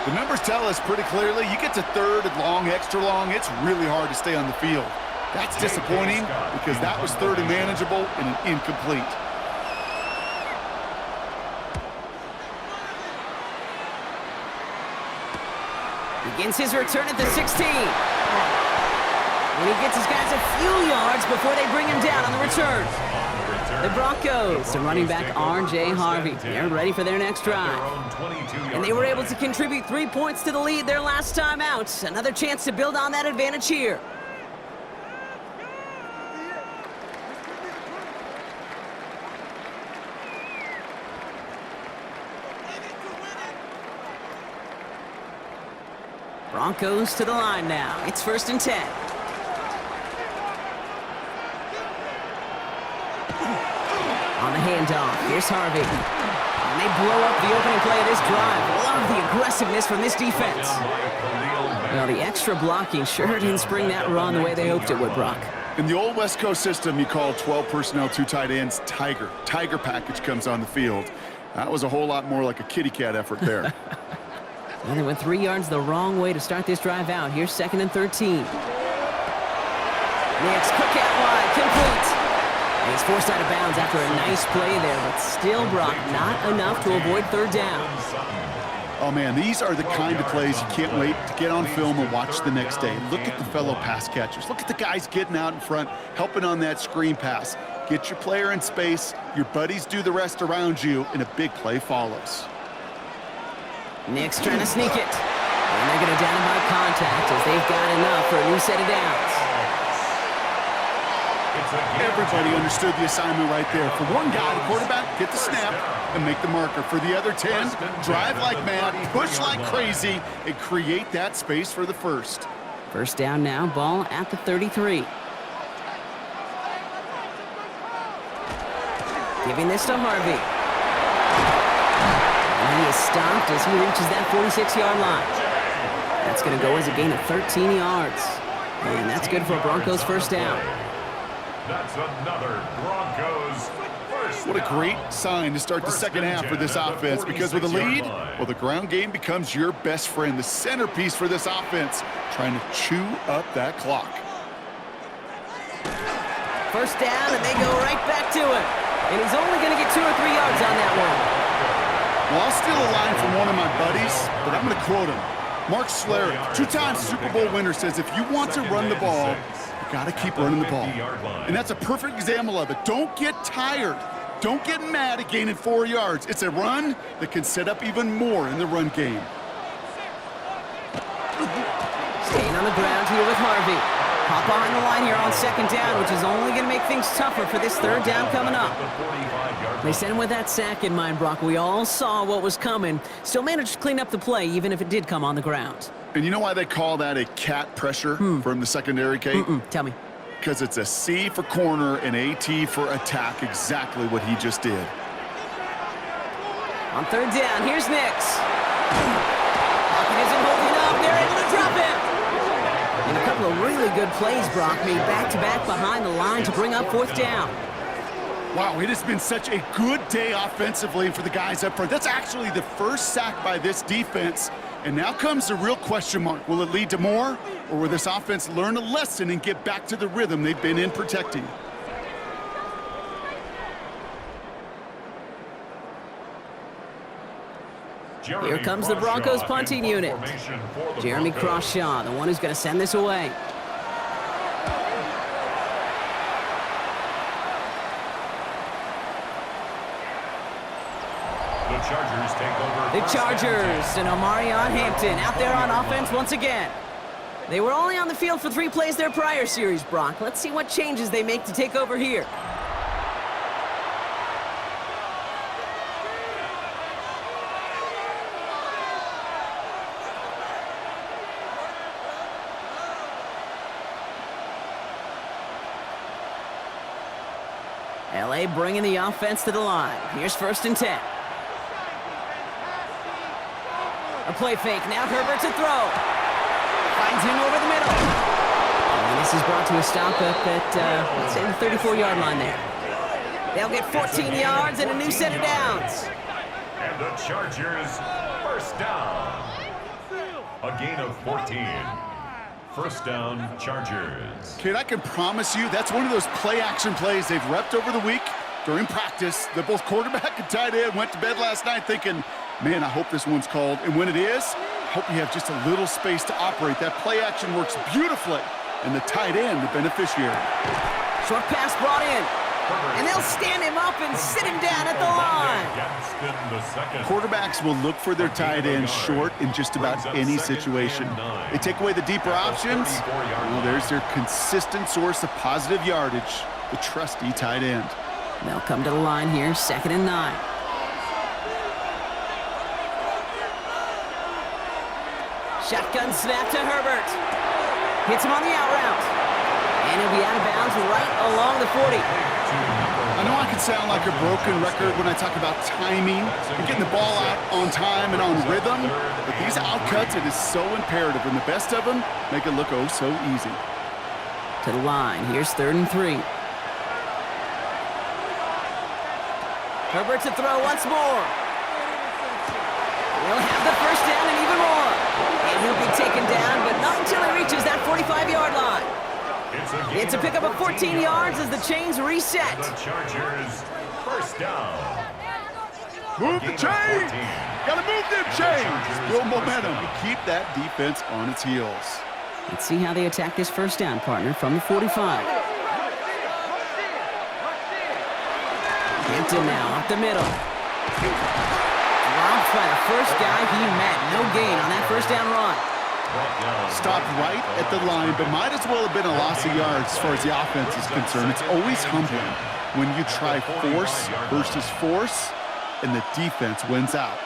Speaker 2: The numbers tell us pretty clearly, you get to 3rd and long, extra long, it's really hard to stay on the field. That's disappointing because that was 3rd and manageable and an incomplete.
Speaker 1: Begins his return at the 16. And he gets his guys a few yards before they bring him down on the return. The Broncos, the running back R.J. Harvey. They're ready for their next drive. And they were able to contribute 3 points to the lead their last time out. Another chance to build on that advantage here. Broncos to the line now. It's 1st and 10. On the handoff, here's Harvey. And they blow up the opening play of this drive. Love the aggressiveness from this defense. Well, the extra blocking sure didn't spring that run the way they hoped it would, Brock.
Speaker 2: In the old West Coast system, you call 12 personnel, 2 tight ends, Tiger. Tiger package comes on the field. That was a whole lot more like a kitty cat effort there.
Speaker 1: And they went 3 yards the wrong way to start this drive out. Here's 2nd and 13. Next, Cook out wide, complete. And he's forced out of bounds after a nice play there, but still, Brock, not enough to avoid 3rd down.
Speaker 2: Oh, man, these are the kind of plays you can't wait to get on film and watch the next day. Look at the fellow pass catchers. Look at the guys getting out in front, helping on that screen pass. Get your player in space, your buddies do the rest around you, and a big play follows.
Speaker 1: Nick's trying to sneak it. And they're going to down him by contact as they've got enough for a new set of downs.
Speaker 2: Everybody understood the assignment right there. For one guy, the quarterback, get the snap and make the marker. For the other 10, drive like mad, push like crazy, and create that space for the first.
Speaker 1: 1st down now, ball at the 33. Giving this to Harvey. And he is stopped as he reaches that 46-yard line. That's going to go as a gain of 13 yards. And that's good for a Broncos 1st down.
Speaker 3: That's another Broncos first.
Speaker 2: What a great sign to start the second half for this offense, because with a lead, well, the ground game becomes your best friend, the centerpiece for this offense, trying to chew up that clock.
Speaker 1: 1st down, and they go right back to it. And he's only going to get 2 or 3 yards on that one.
Speaker 2: Well, I'll steal a line from one of my buddies, but I'm going to quote him. Mark Schlereth, 2-time Super Bowl winner, says if you want to run the ball, you got to keep running the ball. And that's a perfect example of it. Don't get tired. Don't get mad at gaining 4 yards. It's a run that can set up even more in the run game.
Speaker 1: Staying on the ground here with Harvey. Hop behind the line here on 2nd down, which is only going to make things tougher for this 3rd down coming up. They sent him with that sack in mind, Brock. We all saw what was coming. Still managed to clean up the play, even if it did come on the ground.
Speaker 2: And you know why they call that a cat pressure from the secondary, Kate?
Speaker 1: Tell me.
Speaker 2: Because it's a C for corner and a T for attack, exactly what he just did.
Speaker 1: On 3rd down, here's Nix. Pocket isn't holding up. They're able to drop it. And a couple of really good plays, Brock, made back-to-back behind the line to bring up 4th down.
Speaker 2: Wow, it has been such a good day offensively for the guys up front. That's actually the first sack by this defense. And now comes the real question mark. Will it lead to more? Or will this offense learn a lesson and get back to the rhythm they've been in protecting?
Speaker 1: Here comes the Broncos punting unit. Jeremy Crawshaw, the one who's going to send this away. The Chargers and Omarion Hampton out there on offense once again. They were only on the field for 3 plays their prior series, Brock. Let's see what changes they make to take over here. LA bringing the offense to the line. Here's 1st and 10. A play fake. Now Herbert to throw. Finds him over the middle. And this is brought to a stop up at, let's say, the 34-yard line there. They'll get 14 yards and a new set of downs.
Speaker 3: And the Chargers, 1st down. A gain of 14. 1st down, Chargers.
Speaker 2: Kid, I can promise you that's one of those play-action plays they've repped over the week during practice. That both quarterback and tight end went to bed last night thinking, man, I hope this one's called. And when it is, I hope you have just a little space to operate. That play-action works beautifully, and the tight end, the beneficiary.
Speaker 1: Short pass brought in. And they'll stand him up and sit him down at the line.
Speaker 2: Quarterbacks will look for their tight end short in just about any situation. They take away the deeper options. Well, there's their consistent source of positive yardage, the trusty tight end.
Speaker 1: They'll come to the line here, 2nd and 9. Shotgun snap to Herbert. Hits him on the out route. And he'll be out of bounds right along the 40.
Speaker 2: I know I can sound like a broken record when I talk about timing and getting the ball out on time and on rhythm, but these outcuts, it is so imperative, and the best of them make it look oh so easy.
Speaker 1: To the line. Here's 3rd and 3. Herbert to throw once more. He'll have the 1st down and even more. And he'll be taken down, but not until he reaches that 45-yard line. It's a pickup of 14 yards as the chains reset.
Speaker 3: The Chargers, 1st down.
Speaker 2: Move the chains! Gotta move them chains! Build momentum. Keep that defense on its heels.
Speaker 1: Let's see how they attack this 1st down, partner, from the 45. Hampton now up the middle. Dropped by the first guy he met. No gain on that 1st down run.
Speaker 2: Stopped right at the line, but might as well have been a loss of yards as far as the offense is concerned. It's always humbling when you try force versus force, and the defense wins out.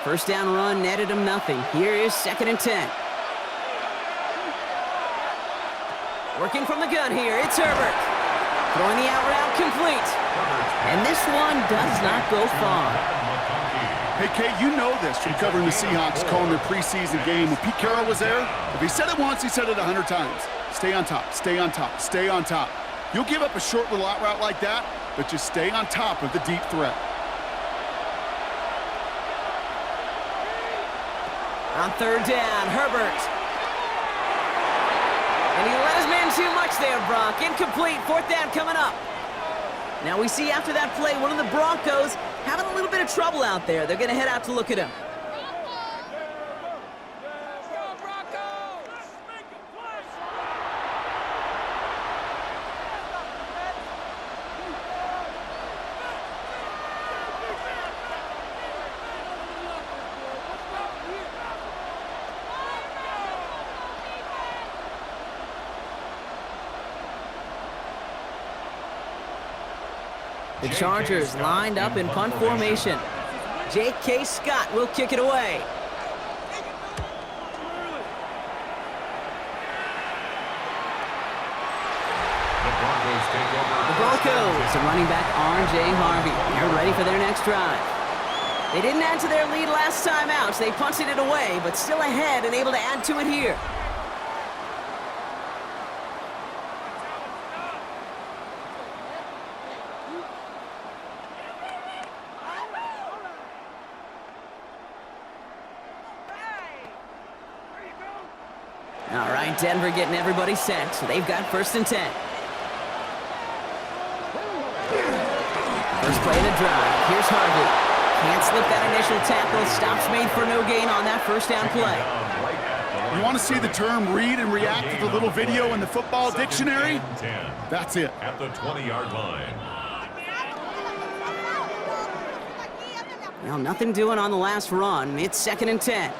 Speaker 1: 1st down run netted him nothing. Here is 2nd and 10. Working from the gun here, it's Herbert. Throwing the out route complete. And this one does not go far.
Speaker 2: Hey, Kate, you know this from covering the Seahawks, calling their preseason game. When Pete Carroll was there, if he said it once, he said it 100 times. Stay on top, stay on top, stay on top. You'll give up a short little out route like that, but just stay on top of the deep threat.
Speaker 1: On 3rd down, Herbert. And he let his man too much there, Brock. Incomplete, 4th down coming up. Now we see after that play, one of the Broncos having a little bit of trouble out there. They're going to head out to look at him. The Chargers lined up in punt formation. J.K. Scott will kick it away. The Broncos are running back R.J. Harvey. They're ready for their next drive. They didn't add to their lead last time out, so they punted it away, but still ahead and able to add to it here. All right, Denver getting everybody set, so they've got 1st and 10. First play of the drive. Here's Harvey. Can't slip that initial tackle. Stops made for no gain on that first down play.
Speaker 2: You want to see the term read and react to the little video in the football dictionary? That's it.
Speaker 3: At the 20-yard line.
Speaker 1: Well, nothing doing on the last run. It's 2nd and 10.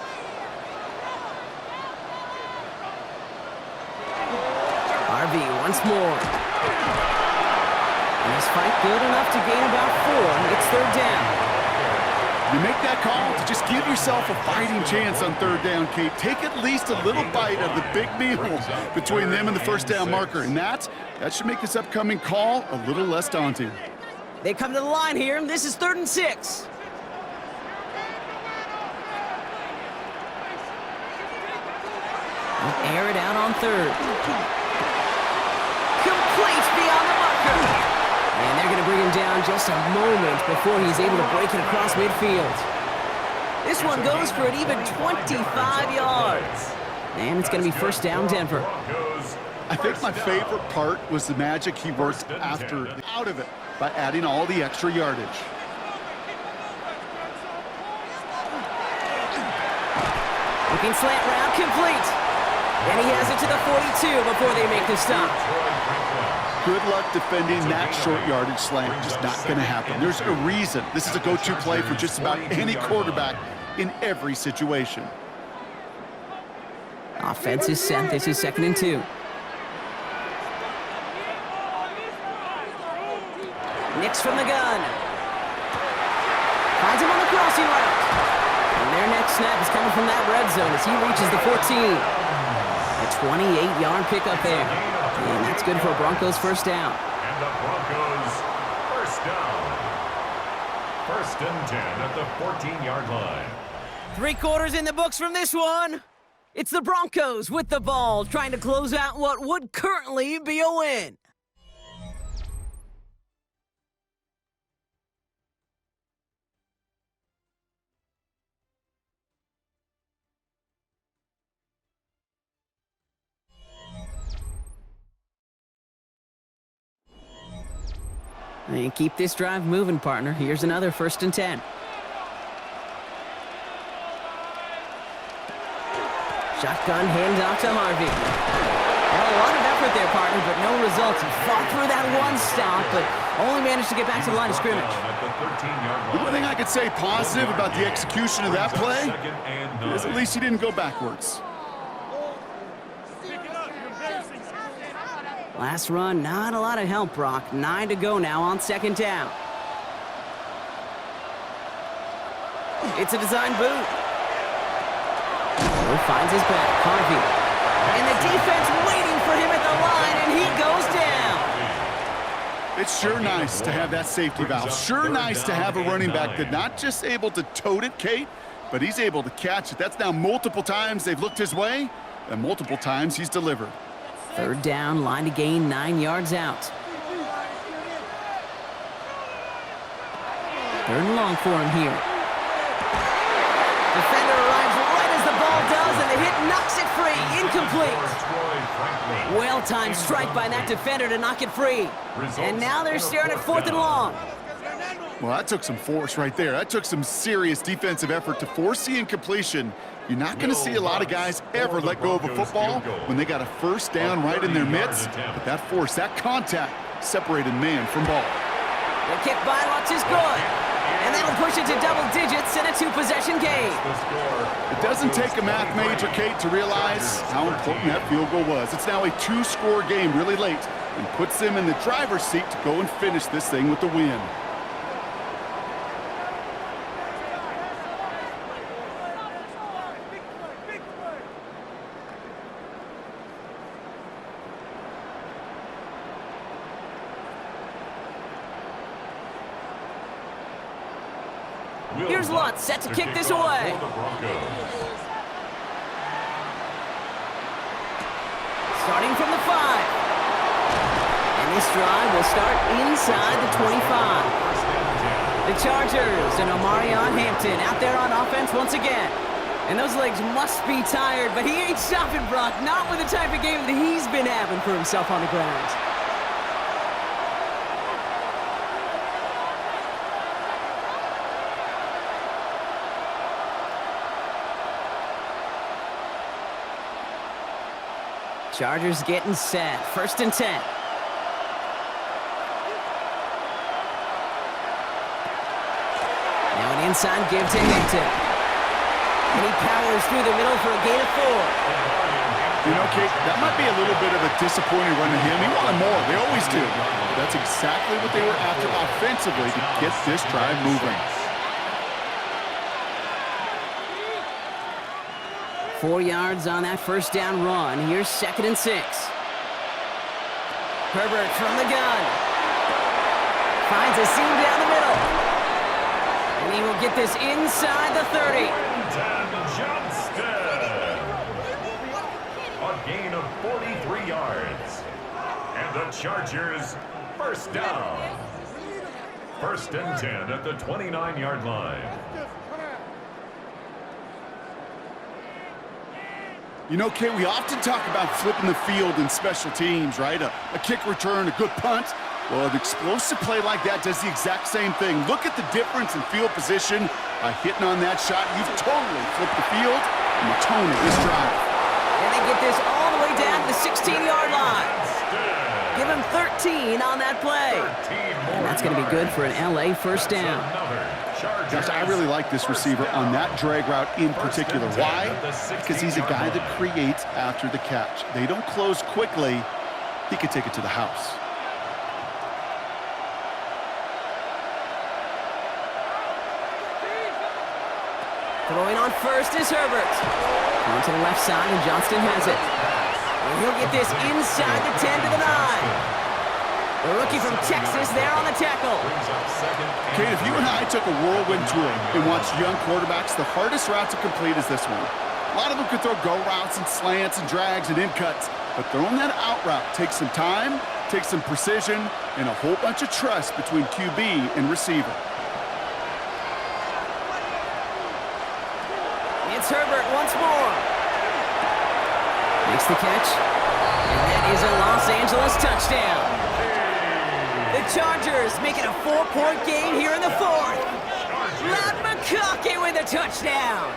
Speaker 1: Harvey once more. And his fight good enough to gain about 4. It's 3rd down.
Speaker 2: You make that call to just give yourself a fighting chance on 3rd down, Kate. Take at least a little bite of the big meal between them and the first down marker. And that should make this upcoming call a little less daunting.
Speaker 1: They come to the line here, and this is 3rd and 6. They'll air it out on 3rd. Complete beyond the marker. And they're going to bring him down just a moment before he's able to break it across midfield. This one goes for an even 25 yards. And it's going to be first down, Denver.
Speaker 2: I think my favorite part was the magic he worked after out of it by adding all the extra yardage.
Speaker 1: Looking slant route, complete. And he has it to the 42 before they make the stop.
Speaker 2: Good luck defending that short yardage slant. Just not going to happen. There's a reason. This is a go-to play for just about any quarterback in every situation.
Speaker 1: Offense is set. This is 2nd and 2. Nix from the gun. Finds him on the crossing route. And their next snap is coming from that red zone as he reaches the 14. A 28-yard pickup there. And that's good for Broncos first down.
Speaker 3: And the Broncos first down. 1st and 10 at the 14-yard line.
Speaker 1: 3 quarters in the books from this one. It's the Broncos with the ball, trying to close out what would currently be a win. And keep this drive moving, partner. Here's another 1st and 10. Shotgun handoff to Harvey. Well, a lot of effort there, partner, but no results. He fought through that one stop, but only managed to get back to the line of scrimmage.
Speaker 2: The one thing I could say positive about the execution of that play is at least he didn't go backwards.
Speaker 1: Last run, not a lot of help, Brock. 9 to go now on 2nd down. It's a design boot. He finds his back, Harvey. And the defense waiting for him at the line, and he goes down.
Speaker 2: It's sure nice to have that safety valve. Sure nice to have a running back that's not just able to tote it, Kate, but he's able to catch it. That's now multiple times they've looked his way, and multiple times he's delivered.
Speaker 1: 3rd down, line to gain 9 yards out. 3rd and long for him here. Defender arrives right as the ball does, and the hit knocks it free. Incomplete. Well-timed strike by that defender to knock it free. And now they're staring at 4th and long.
Speaker 2: Well, that took some force right there. That took some serious defensive effort to force the incompletion. You're not going to see a lot of guys ever let go of a football when they got a 1st down right in their midst. But that force, that contact, separated man from ball.
Speaker 1: The kick by Lutz is good. And that'll push it to double digits in a 2-possession game.
Speaker 2: It doesn't take a math major, Kate, to realize how important that field goal was. It's now a 2-score game really late and puts them in the driver's seat to go and finish this thing with the win.
Speaker 1: Here's Lutz, set to kick this away. Starting from the 5. And this drive will start inside the 25. The Chargers and Omarion Hampton out there on offense once again. And those legs must be tired, but he ain't stopping, Brock. Not with the type of game that he's been having for himself on the ground. Chargers getting set. 1st and 10. Now an inside give to Hinton. And he powers through the middle for a gain of 4.
Speaker 2: You know, Kate, that might be a little bit of a disappointing run to him. He wanted more. They always do. That's exactly what they were after offensively to get this drive moving.
Speaker 1: 4 yards on that 1st down run. Here's 2nd and 6. Herbert from the gun. Finds a seam down the middle. And he will get this inside the 30.
Speaker 3: A gain of 43 yards. And the Chargers, 1st down. 1st and 10 at the 29-yard line.
Speaker 2: You know, Kate, we often talk about flipping the field in special teams, right? A kick return, a good punt. Well, an explosive play like that does the exact same thing. Look at the difference in field position. By hitting on that shot, you've totally flipped the field and the tone of this drive.
Speaker 1: And they get this all the way down to the 16-yard line. Give him 13 on that play. And that's going to be good for an LA 1st down.
Speaker 2: Gosh, I really like this receiver on that drag route in particular. Why? Because he's a guy that creates after the catch. They don't close quickly. He could take it to the house.
Speaker 1: Throwing on 1st is Herbert. On to the left side, and Johnston has it. And he'll get this inside the 10 to the 9. The rookie from Texas there on the tackle.
Speaker 2: Kate, if you and I took a whirlwind tour and watched young quarterbacks, the hardest route to complete is this one. A lot of them could throw go routes and slants and drags and in cuts, but throwing that out route takes some time, takes some precision, and a whole bunch of trust between QB and receiver.
Speaker 1: It's Herbert once more. Makes the catch. And that is a Los Angeles touchdown. The Chargers making a 4-point game here in the 4th. Loud McConkey with a touchdown.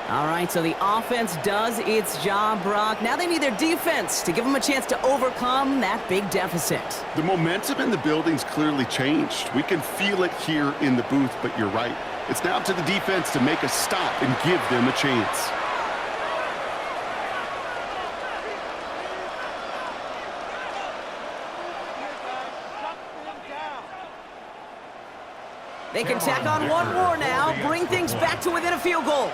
Speaker 1: All right, so the offense does its job, Brock. Now they need their defense to give them a chance to overcome that big deficit.
Speaker 2: The momentum in the building's clearly changed. We can feel it here in the booth, but you're right. It's now up to the defense to make a stop and give them a chance.
Speaker 1: They can tack on one more now, bring things back to within a field goal.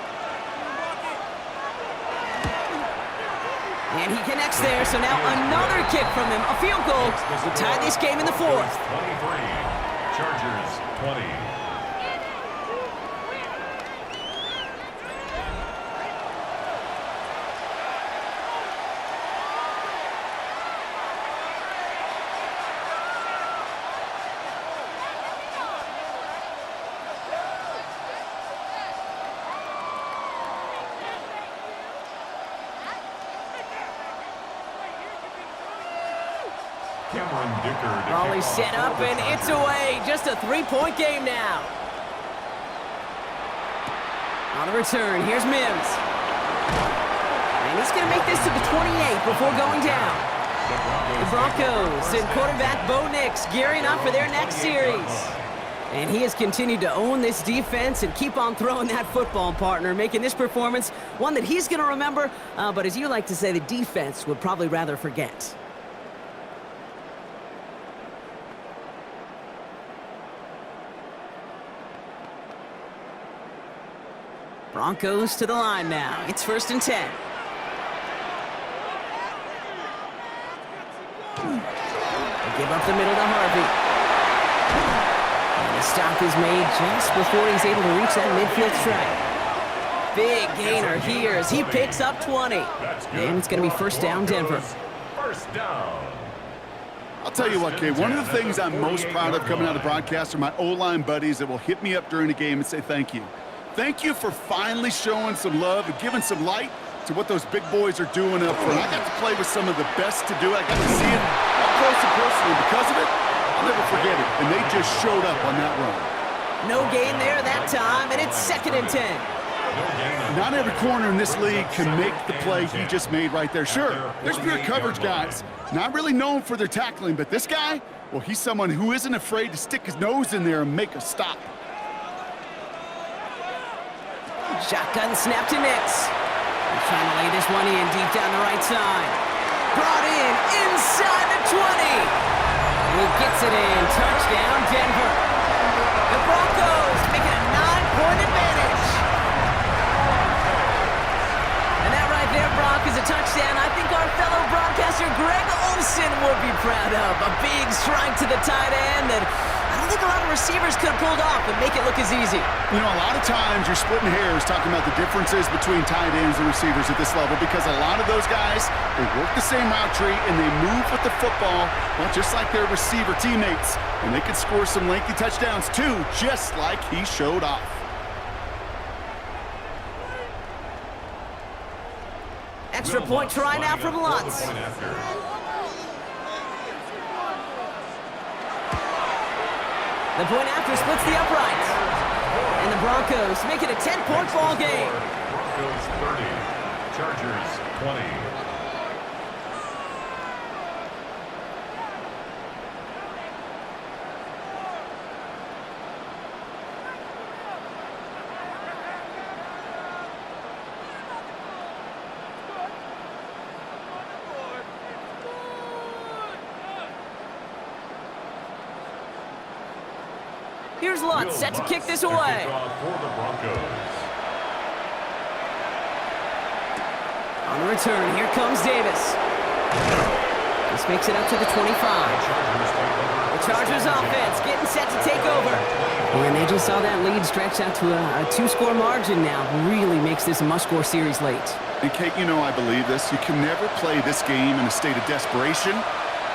Speaker 1: And he connects there, so now another kick from him, a field goal, to tie this game in the 4th.
Speaker 3: 23, Chargers 20.
Speaker 1: Raleigh set up, and it's away. Just a 3-point game now. On the return, here's Mims. And he's going to make this to the 28 before going down. The Broncos and quarterback Bo Nix gearing up for their next series. And he has continued to own this defense and keep on throwing that football, partner, making this performance one that he's going to remember, but as you like to say, the defense would probably rather forget. Broncos to the line now. It's 1st and 10. They give up the middle to Harvey. And the stop is made just before he's able to reach that midfield stripe. Big gainer here as he picks up 20. And it's going to be 1st down, Denver.
Speaker 3: 1st down.
Speaker 2: I'll tell you what, Kay, one of the things I'm most proud of coming out of broadcast are my O-line buddies that will hit me up during the game and say thank you. Thank you for finally showing some love and giving some light to what those big boys are doing up front. I got to play with some of the best to do it. I got to see it up close and personal. Because of it, I'll never forget it. And they just showed up on that run.
Speaker 1: No gain there that time, and it's 2nd and 10.
Speaker 2: Not every corner in this league can make the play he just made right there. Sure, there's pure coverage guys, not really known for their tackling, but this guy, well, he's someone who isn't afraid to stick his nose in there and make a stop.
Speaker 1: Shotgun snap to Nix. He's trying to lay this one in deep down the right side. Brought in inside the 20. He gets it in. Touchdown, Denver. The Broncos making a 9-point advantage. And that right there, Brock, is a touchdown I think our fellow broadcaster Greg Olsen would be proud of. A big strike to the tight end that I don't think a lot of receivers could have pulled off and make it look as easy.
Speaker 2: You know, a lot of times you're splitting hairs talking about the differences between tight ends and receivers at this level because a lot of those guys, they work the same route tree and they move with the football, well, just like their receiver teammates. And they can score some lengthy touchdowns too, just like he showed off.
Speaker 1: Extra point try now from Lutz. The point after splits the uprights. And the Broncos make it a 10-point ball game.
Speaker 3: Broncos 30, Chargers 20.
Speaker 1: Here's Lutz set to kick this away.
Speaker 3: For the Broncos.
Speaker 1: On the return, here comes Davis. This makes it up to the 25. The Chargers offense getting set to take over. And they just saw that lead stretch out to a 2-score margin now. Really makes this a must-score series late.
Speaker 2: And Kate, you know I believe this. You can never play this game in a state of desperation,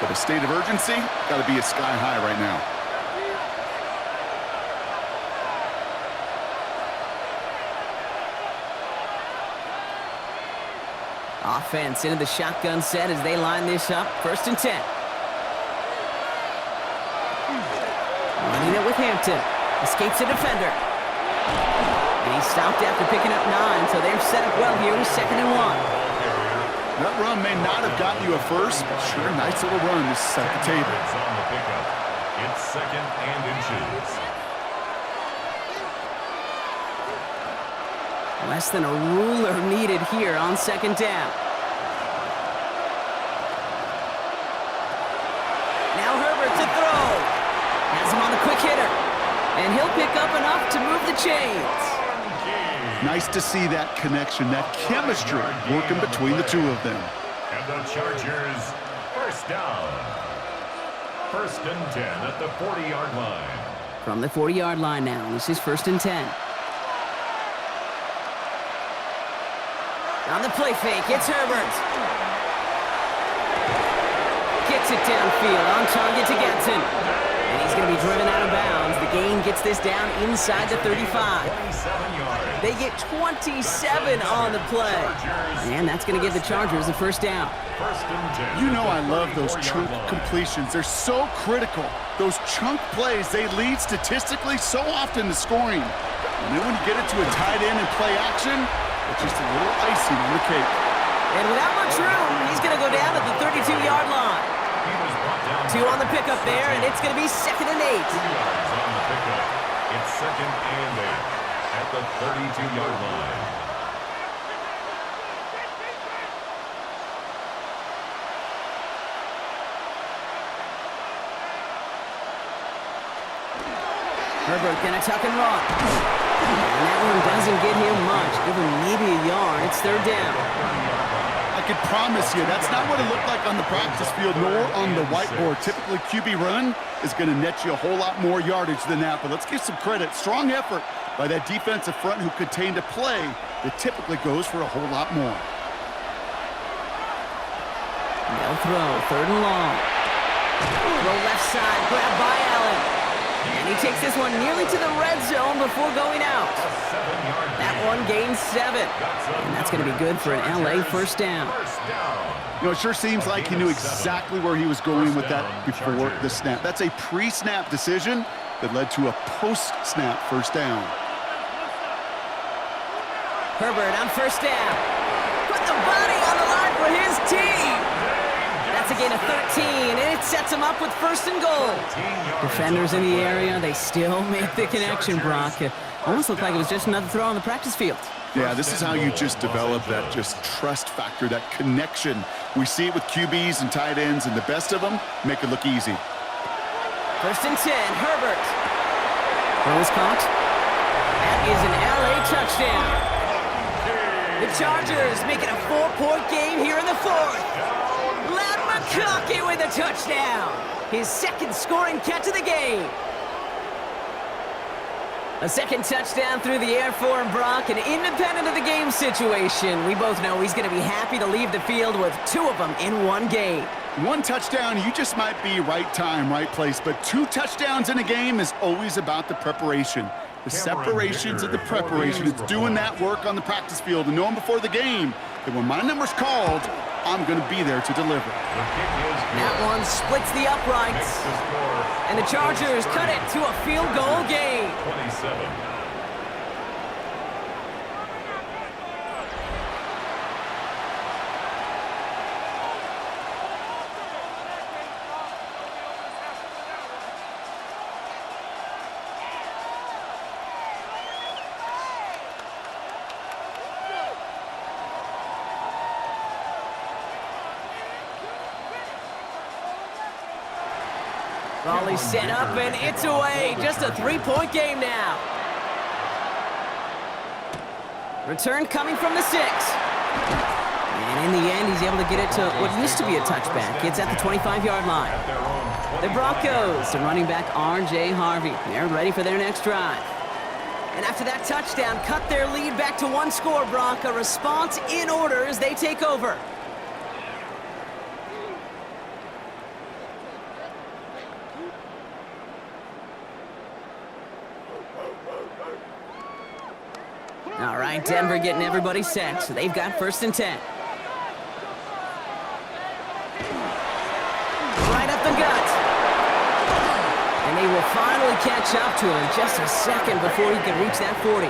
Speaker 2: but a state of urgency got to be at sky high right now.
Speaker 1: Offense into the shotgun set as they line this up. 1st and 10. Running it with Hampton. Escapes a defender. And he stopped after picking up 9, so they're set up well here with 2nd and 1.
Speaker 2: That run may not have gotten you a first, but sure, nice little run to set the table.
Speaker 3: It's on the pickup. It's 2nd and inches.
Speaker 1: Less than a ruler needed here on 2nd down. Now Herbert to throw. Has him on the quick hitter. And he'll pick up enough to move the chains.
Speaker 2: Nice to see that connection, that chemistry working between the two of them.
Speaker 3: And the Chargers, 1st down. 1st and 10 at the 40-yard line.
Speaker 1: From the 40-yard line now, this is 1st and 10. On the play fake, it's Herbert. Gets it downfield, on target to Getson. And he's going to be driven out of bounds. The gain gets this down inside the 35. They get 27 on the play. And that's going to give the Chargers the 1st down.
Speaker 2: You know I love those chunk completions. They're so critical. Those chunk plays, they lead statistically so often to scoring. And then when you get it to a tight end and play action, it's just a little icing on the cake.
Speaker 1: And without much room, he's going to go down at the 32-yard line. 2 on the pickup there, and it's going to be 2nd and 8.
Speaker 3: 2 yards on the pickup. It's 2nd and 8 at the 32-yard line.
Speaker 1: Herbert going to tuck and run. And that one doesn't get him much. Give him maybe a yard. It's 3rd down.
Speaker 2: I can promise you, that's not what it looked like on the practice field nor on the whiteboard. Typically, QB run is going to net you a whole lot more yardage than that. But let's give some credit. Strong effort by that defensive front who contained a play that typically goes for a whole lot more.
Speaker 1: No throw. 3rd and long. Throw left side. Grabbed by Allen. And he takes this one nearly to the red zone before going out. That one gains 7. And that's going to be good for an LA 1st down.
Speaker 2: You know, it sure seems like he knew exactly where he was going with that before the snap. That's a pre-snap decision that led to a post-snap 1st down.
Speaker 1: Herbert on first down. Put the body on the line for his team. That's a gain of 13, and it sets him up with first and goal. Defenders in the area, they still make the connection, Brock. It almost looked like it was just another throw on the practice field.
Speaker 2: Yeah, this is how you just develop that just trust factor, that connection. We see it with QBs and tight ends, and the best of them make it look easy.
Speaker 1: First and 10, Herbert. Throw is caught. That is an LA touchdown. The Chargers make it a 4-point game here in the fourth. Lad McConkey with a touchdown. His second scoring catch of the game. A second touchdown through the air for him, Brock, and independent of the game situation, we both know he's going to be happy to leave the field with 2 of them in one game.
Speaker 2: 1 touchdown, you just might be right time, right place, but 2 touchdowns in a game is always about the preparation. The separations of the preparation. It's doing that work on the practice field and knowing before the game that when my number's called, I'm going to be there to deliver.
Speaker 1: That one splits the uprights. And the Chargers cut it to a field goal game.
Speaker 3: 27.
Speaker 1: Volley set up, and it's away. Just a 3-point game now. Return coming from the 6. And in the end, he's able to get it to what used to be a touchback. It's at the 25-yard line. The Broncos, the running back R.J. Harvey. They're ready for their next drive. And after that touchdown, cut their lead back to 1 score, Brock. A response in order as they take over. All right, Denver getting everybody set, so they've got first and 10. Right up the gut. And they will finally catch up to him just a second before he can reach that 40.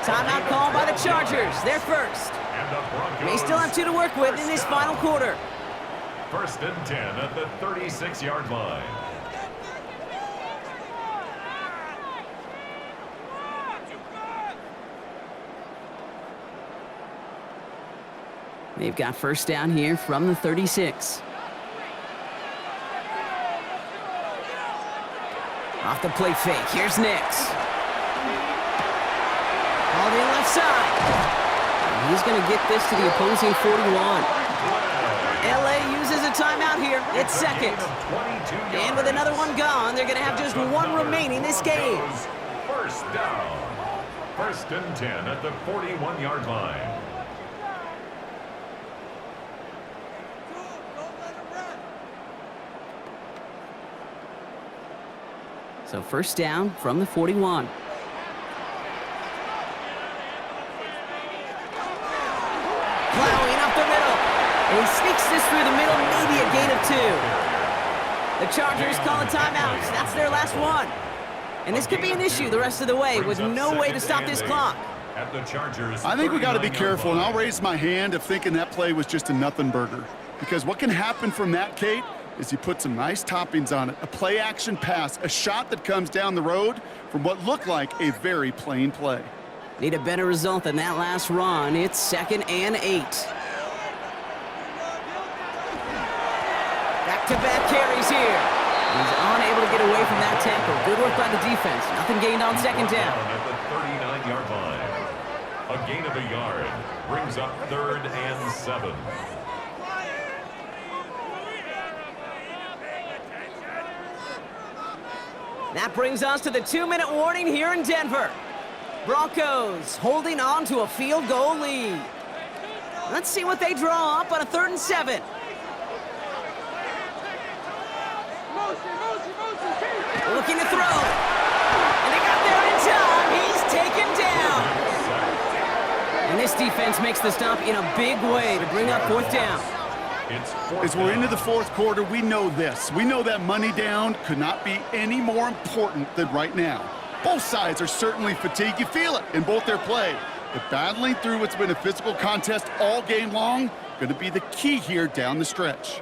Speaker 1: Timeout called by the Chargers. They're first. They still have 2 to work with in this final quarter.
Speaker 3: First and 10 at the 36-yard line.
Speaker 1: They've got first down here from the 36. Off the play fake. Here's Nix. All the left side. And he's going to get this to the opposing 41. LA uses a timeout here. It's second. And with another one gone, they're going to have just 1 remaining this game.
Speaker 3: First down. First and 10 at the 41-yard line.
Speaker 1: So first down from the 41. Plowing up the middle. And he sneaks this through the middle, maybe a gain of 2. The Chargers call a timeout. That's their last one. And this could be an issue the rest of the way with no way to stop this clock.
Speaker 2: I think we got to be careful, and I'll raise my hand if thinking that play was just a nothing burger. Because what can happen from that, Kate, is you put some nice toppings on it. A play-action pass, a shot that comes down the road from what looked like a very plain play.
Speaker 1: Need a better result than that last run. It's second and 8. Back-to-back carries here. He's unable to get away from that tackle. Good work by the defense. Nothing gained on second down.
Speaker 3: At the 39-yard line. A gain of a yard brings up 3rd and 7.
Speaker 1: That brings us to the 2-minute warning here in Denver. Broncos holding on to a field goal lead. Let's see what they draw up on a 3rd and 7. Looking to throw. And they got there in time. He's taken down. And this defense makes the stop in a big way to bring up 4th down.
Speaker 2: As we're into the 4th quarter, we know this. We know that money down could not be any more important than right now. Both sides are certainly fatigued. You feel it in both their play. But battling through what's been a physical contest all game long, going to be the key here down the stretch.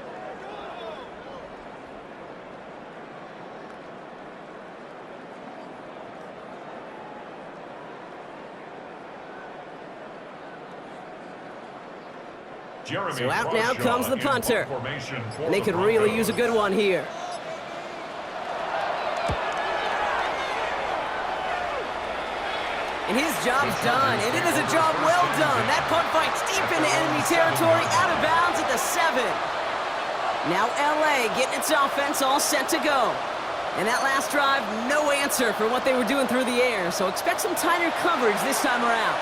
Speaker 1: So out now comes the punter. And they could really use a good one here. And his job's done, and it is a job well done. That punt fight's deep into enemy territory, out of bounds at the 7. Now LA getting its offense all set to go. And that last drive, no answer for what they were doing through the air, so expect some tighter coverage this time around.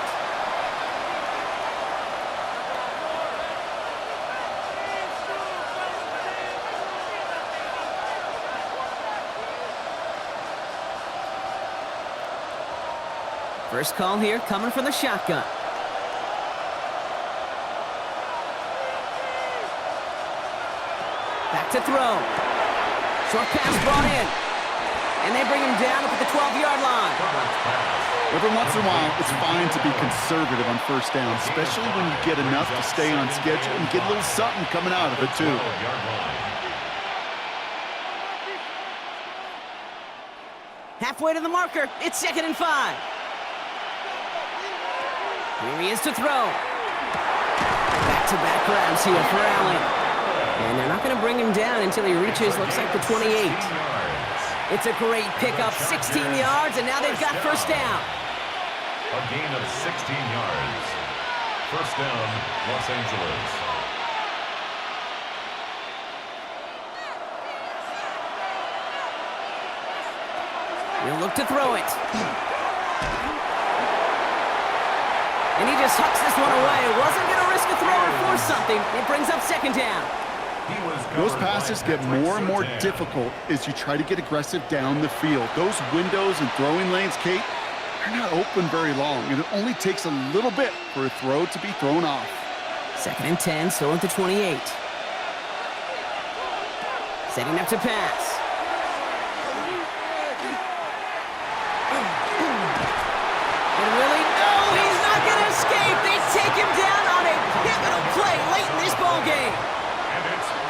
Speaker 1: First call here coming from the shotgun. Back to throw. Short pass brought in. And they bring him down up at the 12-yard line.
Speaker 2: Every once in a while, it's fine to be conservative on first down, especially when you get enough to stay on schedule and get a little something coming out of it, too.
Speaker 1: Halfway to the marker. It's 2nd and 5. Here he is to throw. Back-to-back grabs here for Allen. And they're not going to bring him down until he reaches, looks like, the 28. It's a great pickup, 16 yards, and now they've got first down.
Speaker 3: A gain of 16 yards. First down, Los Angeles.
Speaker 1: He'll look to throw it. And he just hucks this one away. Wasn't going to risk a throw or force something. It brings up 2nd down.
Speaker 2: Those passes get more and more difficult as you try to get aggressive down the field. Those windows and throwing lanes, Kate, they're not open very long, and it only takes a little bit for a throw to be thrown off.
Speaker 1: 2nd and 10, still at the 28. Setting up to pass. And Willie, no, he's not going to escape. They take him down on a pivotal play late in this ball game.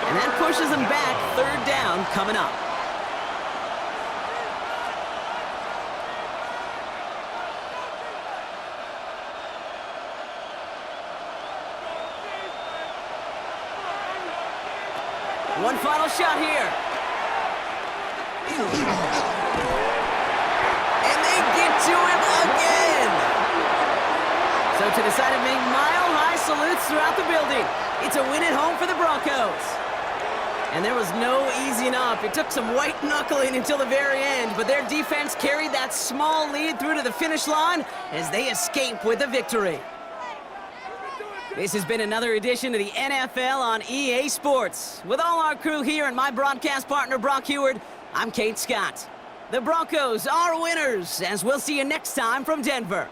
Speaker 1: And that pushes him back. 3rd down coming up. One final shot here. And they get to him again. So to the side of me, mile-high salutes throughout the building. It's a win at home for the Broncos. And there was no easing up. It took some white knuckling until the very end, but their defense carried that small lead through to the finish line as they escape with a victory. This has been another edition of the NFL on EA Sports. With all our crew here and my broadcast partner, Brock Heward, I'm Kate Scott. The Broncos are winners, as we'll see you next time from Denver.